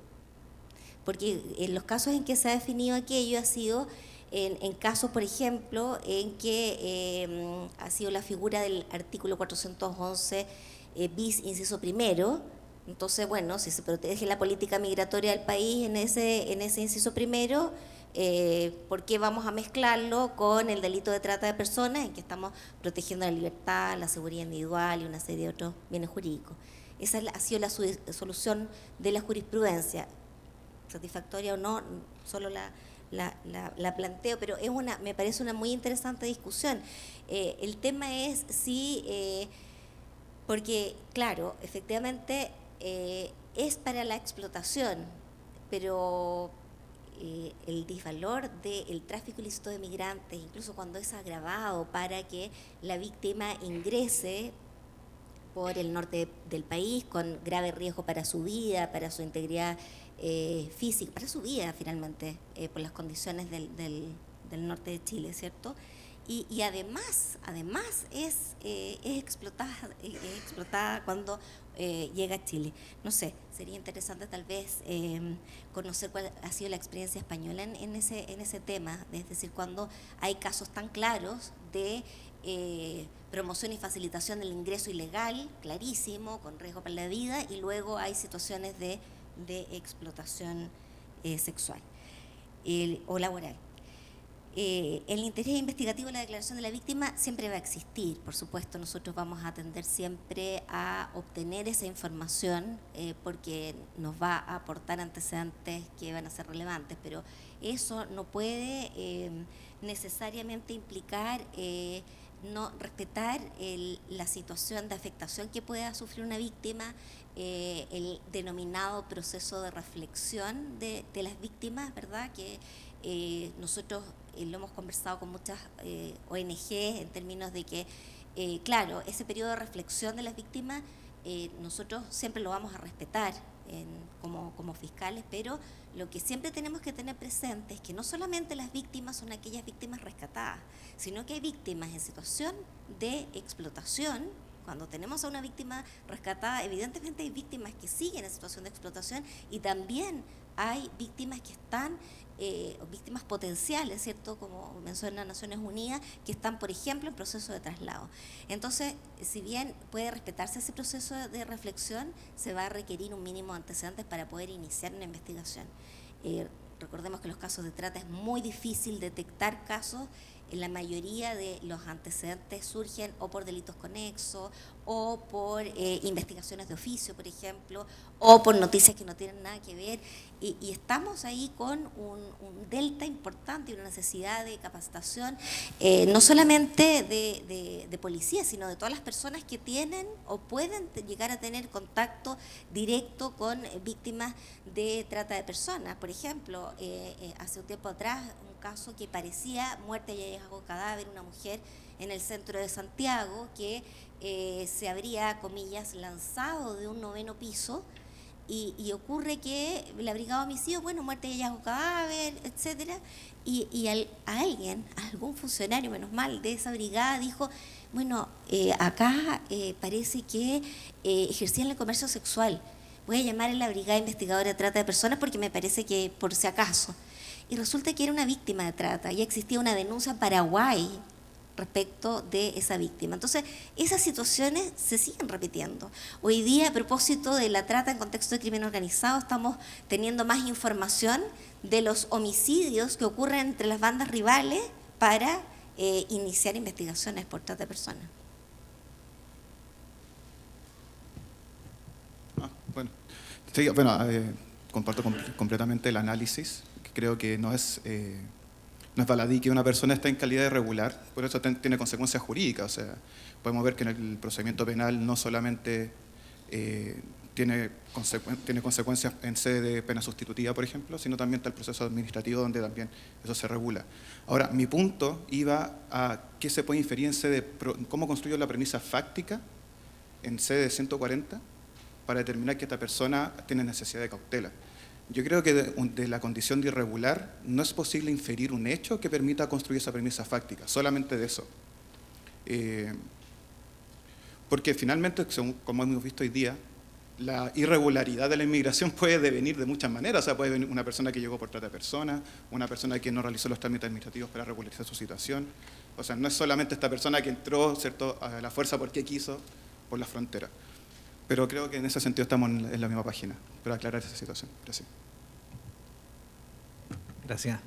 Porque en los casos en que se ha definido aquello ha sido en casos, por ejemplo, en que ha sido la figura del artículo 411 bis, inciso primero. Entonces, bueno, si se protege la política migratoria del país en ese inciso primero, ¿por qué vamos a mezclarlo con el delito de trata de personas, en que estamos protegiendo la libertad, la seguridad individual y una serie de otros bienes jurídicos? Esa ha sido la solución de la jurisprudencia. Satisfactoria o no, solo la planteo, pero me parece una muy interesante discusión. El tema es si, porque claro, efectivamente es para la explotación, pero el disvalor del tráfico ilícito de migrantes, incluso cuando es agravado para que la víctima ingrese por el norte del país con grave riesgo para su vida, para su integridad física, para su vida finalmente, por las condiciones del norte de Chile, ¿cierto? Y además es explotada cuando llega a Chile. No sé, sería interesante tal vez conocer cuál ha sido la experiencia española en ese tema, es decir, cuando hay casos tan claros de promoción y facilitación del ingreso ilegal, clarísimo, con riesgo para la vida, y luego hay situaciones de explotación sexual o laboral. El interés investigativo de la declaración de la víctima siempre va a existir, por supuesto. Nosotros vamos a tender siempre a obtener esa información porque nos va a aportar antecedentes que van a ser relevantes, pero eso no puede necesariamente implicar no respetar la situación de afectación que pueda sufrir una víctima, el denominado proceso de reflexión de las víctimas, ¿verdad? Que nosotros lo hemos conversado con muchas ONG en términos de que, claro, ese periodo de reflexión de las víctimas nosotros siempre lo vamos a respetar como fiscales, pero lo que siempre tenemos que tener presente es que no solamente las víctimas son aquellas víctimas rescatadas, sino que hay víctimas en situación de explotación. Cuando tenemos a una víctima rescatada, evidentemente hay víctimas que siguen en situación de explotación y también hay víctimas que están, víctimas potenciales, ¿cierto? Como menciona Naciones Unidas, que están, por ejemplo, en proceso de traslado. Entonces, si bien puede respetarse ese proceso de reflexión, se va a requerir un mínimo de antecedentes para poder iniciar una investigación. Recordemos que los casos de trata es muy difícil detectar casos. En la mayoría de los antecedentes surgen o por delitos conexos o por investigaciones de oficio, por ejemplo, o por noticias que no tienen nada que ver. Y estamos ahí con un delta importante y una necesidad de capacitación, no solamente de policías, sino de todas las personas que tienen o pueden llegar a tener contacto directo con víctimas de trata de personas. Por ejemplo, hace un tiempo atrás, un caso que parecía muerte y hallazgo cadáver, una mujer en el centro de Santiago que se habría, comillas, lanzado de un 9º piso, y ocurre que la brigada de homicidio, bueno, muerte y hallazgo cadáver, etcétera, y alguien, algún funcionario, menos mal, de esa brigada dijo, bueno, acá parece que ejercían el comercio sexual, voy a llamar a la brigada investigadora de trata de personas porque me parece que por si acaso. Y resulta que era una víctima de trata, y existía una denuncia en Paraguay respecto de esa víctima. Entonces, esas situaciones se siguen repitiendo. Hoy día, a propósito de la trata en contexto de crimen organizado, estamos teniendo más información de los homicidios que ocurren entre las bandas rivales para iniciar investigaciones por trata de personas. Bueno, sí, bueno, comparto completamente el análisis. Creo que no es baladí que una persona esté en calidad irregular, por eso tiene consecuencias jurídicas. O sea, podemos ver que en el procedimiento penal no solamente tiene consecuencias en sede de pena sustitutiva, por ejemplo, sino también está el proceso administrativo donde también eso se regula. Ahora, mi punto iba a qué se puede inferir en sede, cómo construyo la premisa fáctica en sede de 140 para determinar que esta persona tiene necesidad de cautela. Yo creo que de la condición de irregular no es posible inferir un hecho que permita construir esa premisa fáctica, solamente de eso. Porque finalmente, como hemos visto hoy día, la irregularidad de la inmigración puede devenir de muchas maneras. O sea, puede venir una persona que llegó por trata de personas, una persona que no realizó los trámites administrativos para regularizar su situación. O sea, no es solamente esta persona que entró, ¿cierto?, a la fuerza porque quiso por la frontera. Pero creo que en ese sentido estamos en la misma página, para aclarar esa situación. Gracias. Gracias.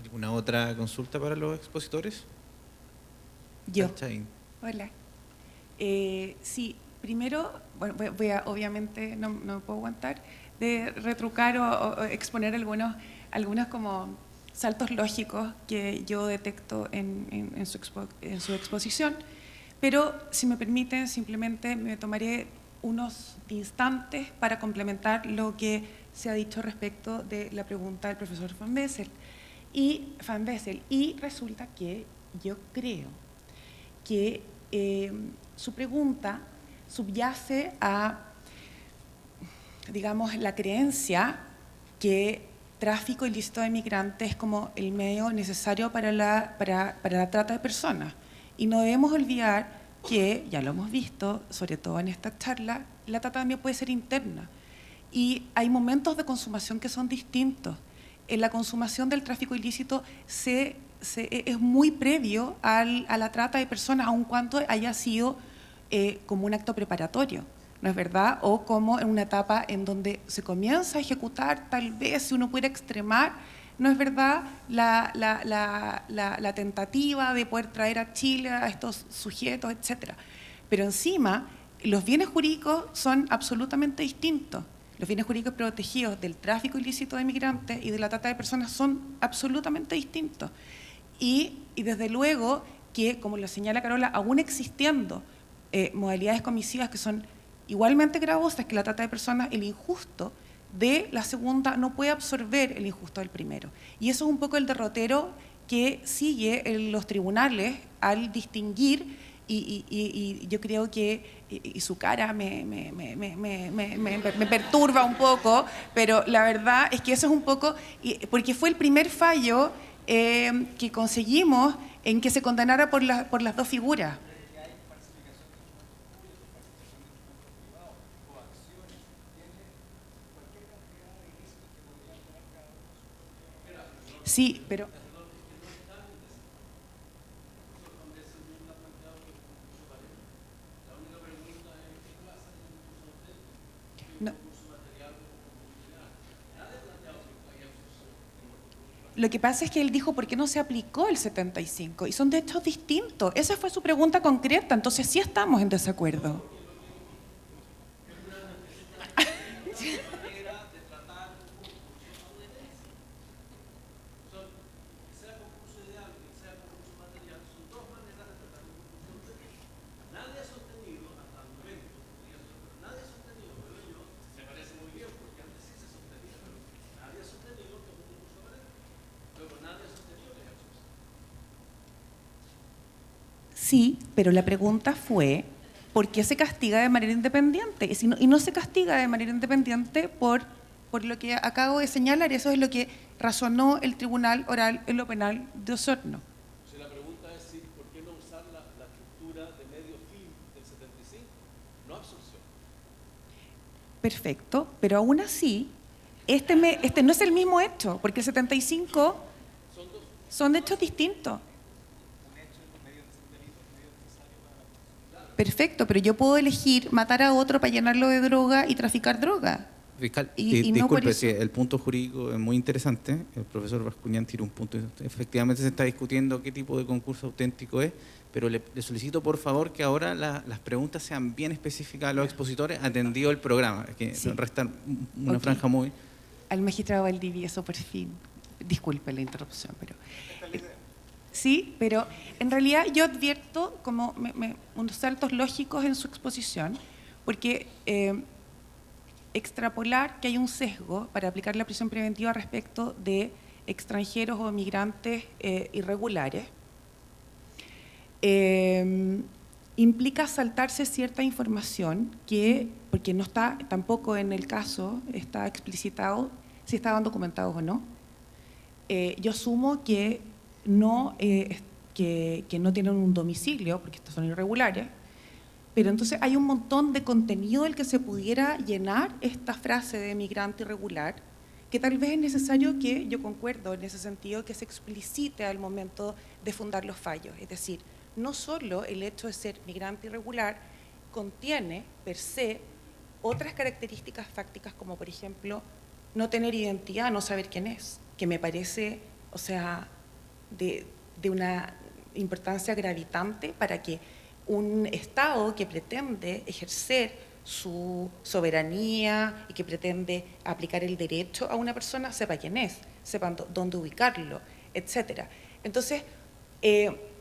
¿Alguna otra consulta para los expositores? Yo. Chaín. Hola. Sí, primero, bueno, obviamente no me puedo aguantar de retrucar o exponer algunos como saltos lógicos que yo detecto en su exposición, pero si me permiten, simplemente me tomaré unos instantes para complementar lo que se ha dicho respecto de la pregunta del profesor Van Bessel. Y resulta que yo creo que su pregunta subyace a, digamos, la creencia que tráfico ilícito de migrantes es como el medio necesario para la trata de personas. Y no debemos olvidar que, ya lo hemos visto, sobre todo en esta charla, la trata también puede ser interna. Y hay momentos de consumación que son distintos. En la consumación del tráfico ilícito es muy previo a la trata de personas, aun cuando haya sido como un acto preparatorio, ¿no es verdad? O como en una etapa en donde se comienza a ejecutar, tal vez, si uno pudiera extremar, ¿no es verdad?, la tentativa de poder traer a Chile a estos sujetos, etcétera. Pero encima, los bienes jurídicos son absolutamente distintos. Los bienes jurídicos protegidos del tráfico ilícito de migrantes y de la trata de personas son absolutamente distintos. Y desde luego que, como lo señala Carola, aún existiendo modalidades comisivas que son igualmente gravosas que la trata de personas, el injusto de la segunda no puede absorber el injusto del primero. Y eso es un poco el derrotero que sigue en los tribunales al distinguir, y yo creo que y su cara me perturba un poco, pero la verdad es que eso es un poco, porque fue el primer fallo que conseguimos en que se condenara por las dos figuras. Sí, pero... No. Lo que pasa es que él dijo, ¿por qué no se aplicó el 75? Y son de hechos distintos. Esa fue su pregunta concreta, entonces sí estamos en desacuerdo. Sí, pero la pregunta fue, ¿por qué se castiga de manera independiente? Y no se castiga de manera independiente por lo que acabo de señalar. Eso es lo que razonó el Tribunal Oral en lo Penal de Osorno. O sea, la pregunta es si, ¿por qué no usar la estructura de medio fin del 75? No absorción. Perfecto, pero aún así, este no es el mismo hecho, porque el 75 son hechos distintos. Perfecto, pero yo puedo elegir matar a otro para llenarlo de droga y traficar droga. Fiscal, Y no por disculpe, eso. sí, el punto jurídico es muy interesante. El profesor Bascuñán tiró un punto. Efectivamente se está discutiendo qué tipo de concurso auténtico es, pero le solicito por favor que ahora las preguntas sean bien específicas a los expositores, atendido el programa, que Sí. resta una Ok. franja muy... Al magistrado Valdivieso, por fin. Disculpe la interrupción, pero... Sí, pero en realidad yo advierto como unos saltos lógicos en su exposición, porque extrapolar que hay un sesgo para aplicar la prisión preventiva respecto de extranjeros o migrantes irregulares implica saltarse cierta información que, porque no está tampoco en el caso, está explicitado si estaban documentados o no. Yo asumo que no tienen un domicilio, porque estos son irregulares, pero entonces hay un montón de contenido del que se pudiera llenar esta frase de migrante irregular, que tal vez es necesario que, yo concuerdo en ese sentido, que se explicite al momento de fundar los fallos. Es decir, no solo el hecho de ser migrante irregular contiene, per se, otras características fácticas, como por ejemplo, no tener identidad, no saber quién es, que me parece, o sea, de una importancia gravitante para que un Estado que pretende ejercer su soberanía y que pretende aplicar el derecho a una persona sepa quién es, sepan dónde ubicarlo, etcétera. Entonces,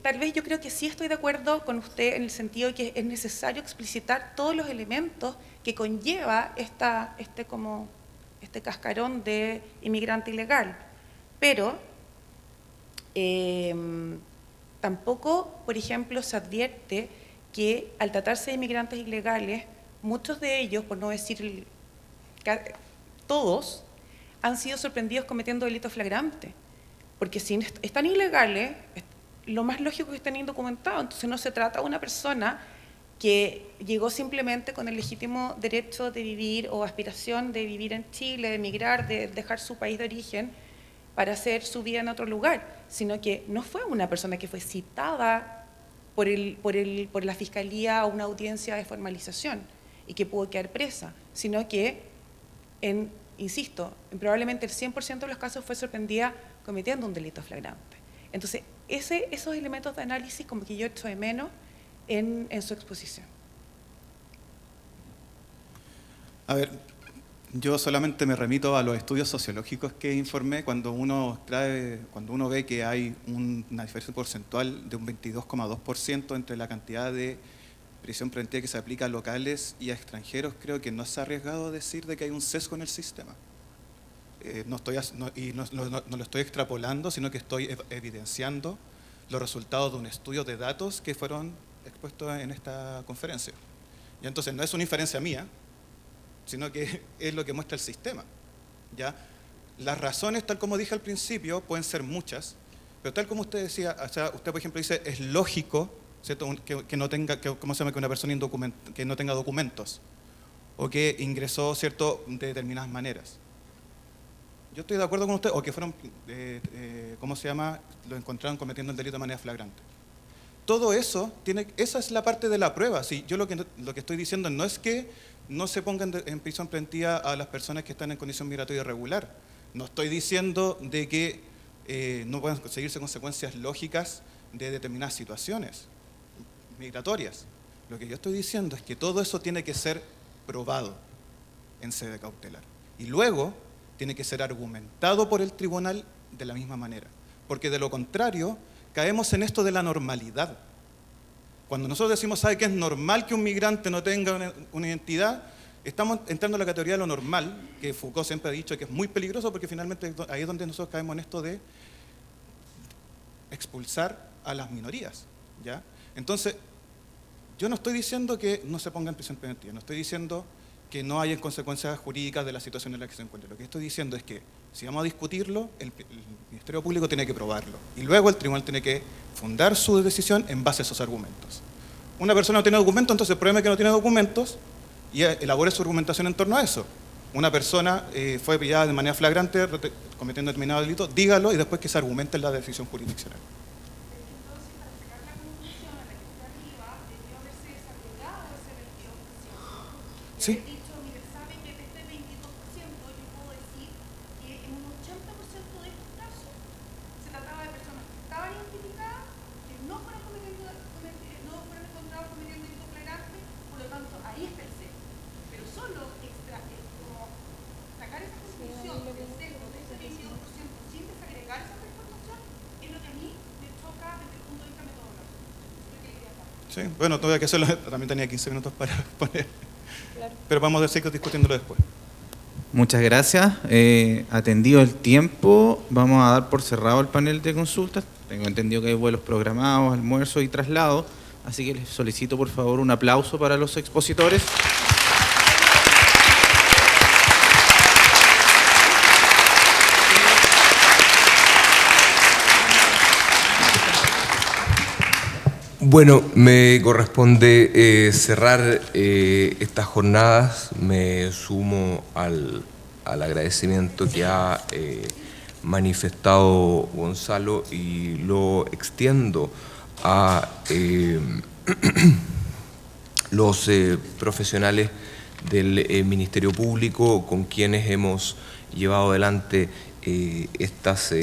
tal vez yo creo que sí estoy de acuerdo con usted en el sentido de que es necesario explicitar todos los elementos que conlleva este cascarón de inmigrante ilegal, pero tampoco, por ejemplo, se advierte que al tratarse de inmigrantes ilegales, muchos de ellos, por no decir todos, han sido sorprendidos cometiendo delitos flagrantes, porque si están ilegales, lo más lógico es que estén indocumentados. Entonces no se trata de una persona que llegó simplemente con el legítimo derecho de vivir o aspiración de vivir en Chile, de emigrar, de dejar su país de origen para hacer su vida en otro lugar, sino que no fue una persona que fue citada por la Fiscalía a una audiencia de formalización y que pudo quedar presa, sino que, insisto, probablemente el 100% de los casos fue sorprendida cometiendo un delito flagrante. Entonces, esos elementos de análisis como que yo echo de menos en su exposición. A ver, yo solamente me remito a los estudios sociológicos que informé cuando uno ve que hay una diferencia porcentual de un 22,2% entre la cantidad de prisión preventiva que se aplica a locales y a extranjeros. Creo que no es arriesgado decir de que hay un sesgo en el sistema. No lo estoy extrapolando, sino que estoy evidenciando los resultados de un estudio de datos que fueron expuestos en esta conferencia. Y entonces no es una inferencia mía, sino que es lo que muestra el sistema. ¿Ya? Las razones, tal como dije al principio, pueden ser muchas, pero tal como usted decía, o sea, usted por ejemplo dice, es lógico, ¿cierto?, que no tenga, ¿cómo se llama?, que una persona que no tenga documentos o que ingresó, ¿cierto?, de determinadas maneras. yo estoy de acuerdo con usted, o que fueron, ¿cómo se llama?, lo encontraron cometiendo el delito de manera flagrante. Todo eso, esa es la parte de la prueba. Sí, yo lo que estoy diciendo no es que no se pongan en prisión preventiva a las personas que están en condición migratoria irregular. No estoy diciendo de que no puedan conseguirse consecuencias lógicas de determinadas situaciones migratorias. Lo que yo estoy diciendo es que todo eso tiene que ser probado en sede cautelar. Y luego tiene que ser argumentado por el tribunal de la misma manera. Porque de lo contrario, caemos en esto de la normalidad. Cuando nosotros decimos, ¿sabe qué es normal que un migrante no tenga una identidad? Estamos entrando en la categoría de lo normal, que Foucault siempre ha dicho que es muy peligroso, porque finalmente ahí es donde nosotros caemos en esto de expulsar a las minorías, ¿ya? Entonces, yo no estoy diciendo que no se ponga en prisión preventiva, no estoy diciendo que no haya consecuencias jurídicas de la situación en la que se encuentre. Lo que estoy diciendo es que si vamos a discutirlo, el Ministerio Público tiene que probarlo. Y luego el tribunal tiene que fundar su decisión en base a esos argumentos. Una persona no tiene documentos, entonces pruebe que no tiene documentos y elabore su argumentación en torno a eso. Una persona fue pillada de manera flagrante cometiendo determinado delito, dígalo y después que se argumente en la decisión jurisdiccional. Sí. Sí, bueno, todavía que hacerlo, también tenía 15 minutos para poner, claro. Pero vamos a seguir discutiéndolo después. Muchas gracias. Atendido el tiempo, vamos a dar por cerrado el panel de consultas. Tengo entendido que hay vuelos programados, almuerzos y traslados, así que les solicito por favor un aplauso para los expositores. Bueno, me corresponde cerrar estas jornadas. Me sumo al agradecimiento que ha manifestado Gonzalo y lo extiendo a los profesionales del Ministerio Público con quienes hemos llevado adelante estas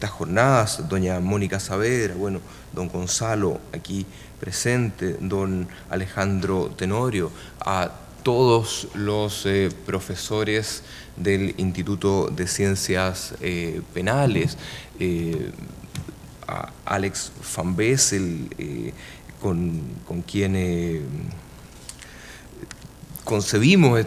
jornadas, doña Mónica Saavedra, bueno, don Gonzalo aquí presente, don Alejandro Tenorio, a todos los profesores del Instituto de Ciencias Penales, a Alex Van Bessel, con quien concebimos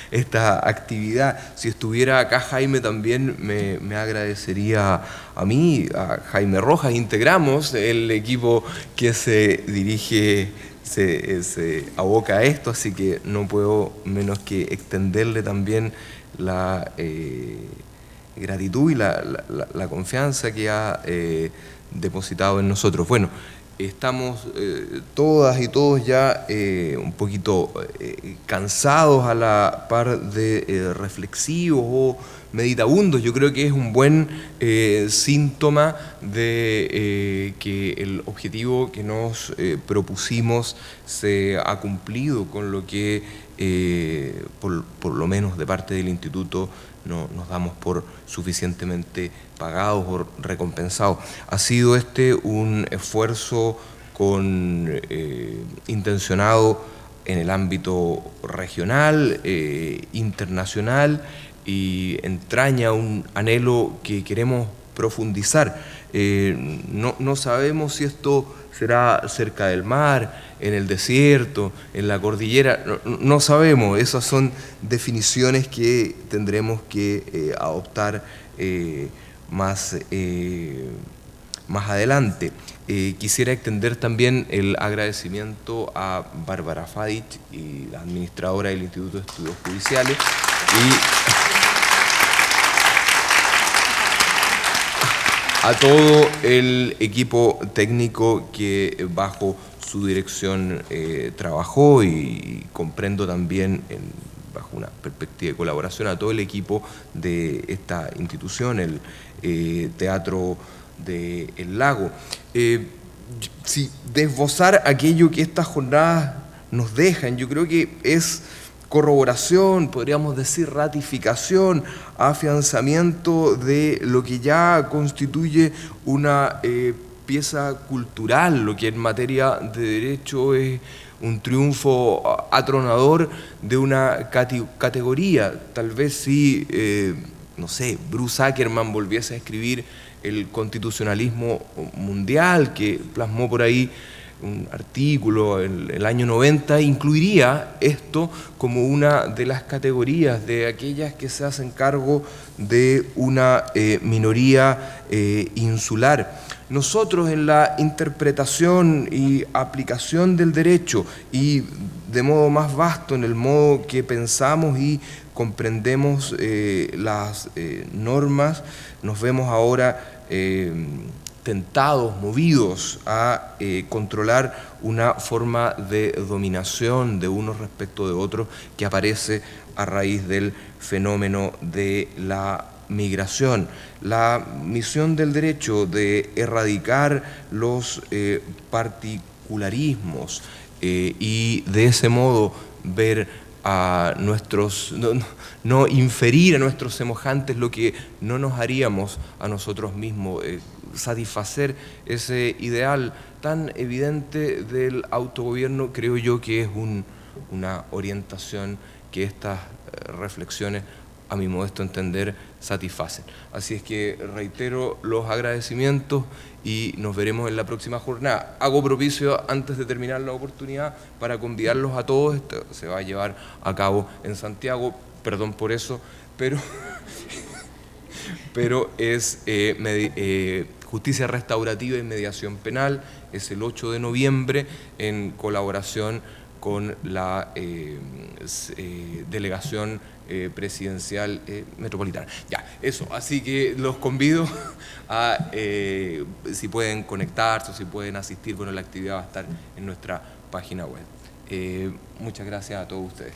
esta actividad. Si estuviera acá Jaime también me agradecería a mí, a Jaime Rojas. Integramos el equipo que se dirige, se aboca a esto, así que no puedo menos que extenderle también la gratitud y la confianza que ha depositado en nosotros. Bueno, estamos todas y todos ya un poquito cansados a la par de reflexivos o meditabundos. Yo creo que es un buen síntoma de que el objetivo que nos propusimos se ha cumplido con lo que por lo menos de parte del instituto nos damos por suficientemente pagados o recompensados. Ha sido un esfuerzo intencionado en el ámbito regional, internacional, y entraña un anhelo que queremos profundizar. No sabemos si esto será cerca del mar, en el desierto, en la cordillera, no sabemos. Esas son definiciones que tendremos que adoptar más adelante. Quisiera extender también el agradecimiento a Bárbara Fadich, y la administradora del Instituto de Estudios Judiciales, y a todo el equipo técnico que bajo su dirección trabajó, y comprendo también en bajo una perspectiva de colaboración, a todo el equipo de esta institución, el Teatro del Lago. Si desbozar aquello que estas jornadas nos dejan, yo creo que es corroboración, podríamos decir ratificación, afianzamiento de lo que ya constituye una pieza cultural, lo que en materia de derecho es un triunfo atronador de una categoría. Tal vez si, no sé, Bruce Ackerman volviese a escribir el constitucionalismo mundial, que plasmó por ahí un artículo en el año 90, incluiría esto como una de las categorías de aquellas que se hacen cargo de una minoría insular. Nosotros en la interpretación y aplicación del derecho y de modo más vasto en el modo que pensamos y comprendemos las normas, nos vemos ahora tentados, movidos a controlar una forma de dominación de unos respecto de otros que aparece a raíz del fenómeno de la migración. La misión del derecho de erradicar los particularismos y de ese modo ver a nuestros, no inferir a nuestros semejantes lo que no nos haríamos a nosotros mismos, satisfacer ese ideal tan evidente del autogobierno, creo yo que es una orientación que estas reflexiones, a mi modesto entender, satisfacen. Así es que reitero los agradecimientos y nos veremos en la próxima jornada. Hago propicio, antes de terminar la oportunidad, para convidarlos a todos. Esto se va a llevar a cabo en Santiago, perdón por eso, pero es Justicia Restaurativa y Mediación Penal, es el 8 de noviembre en colaboración con la delegación presidencial metropolitana. Ya, eso. Así que los convido a, si pueden conectarse o si pueden asistir, bueno, la actividad va a estar en nuestra página web. Muchas gracias a todos ustedes.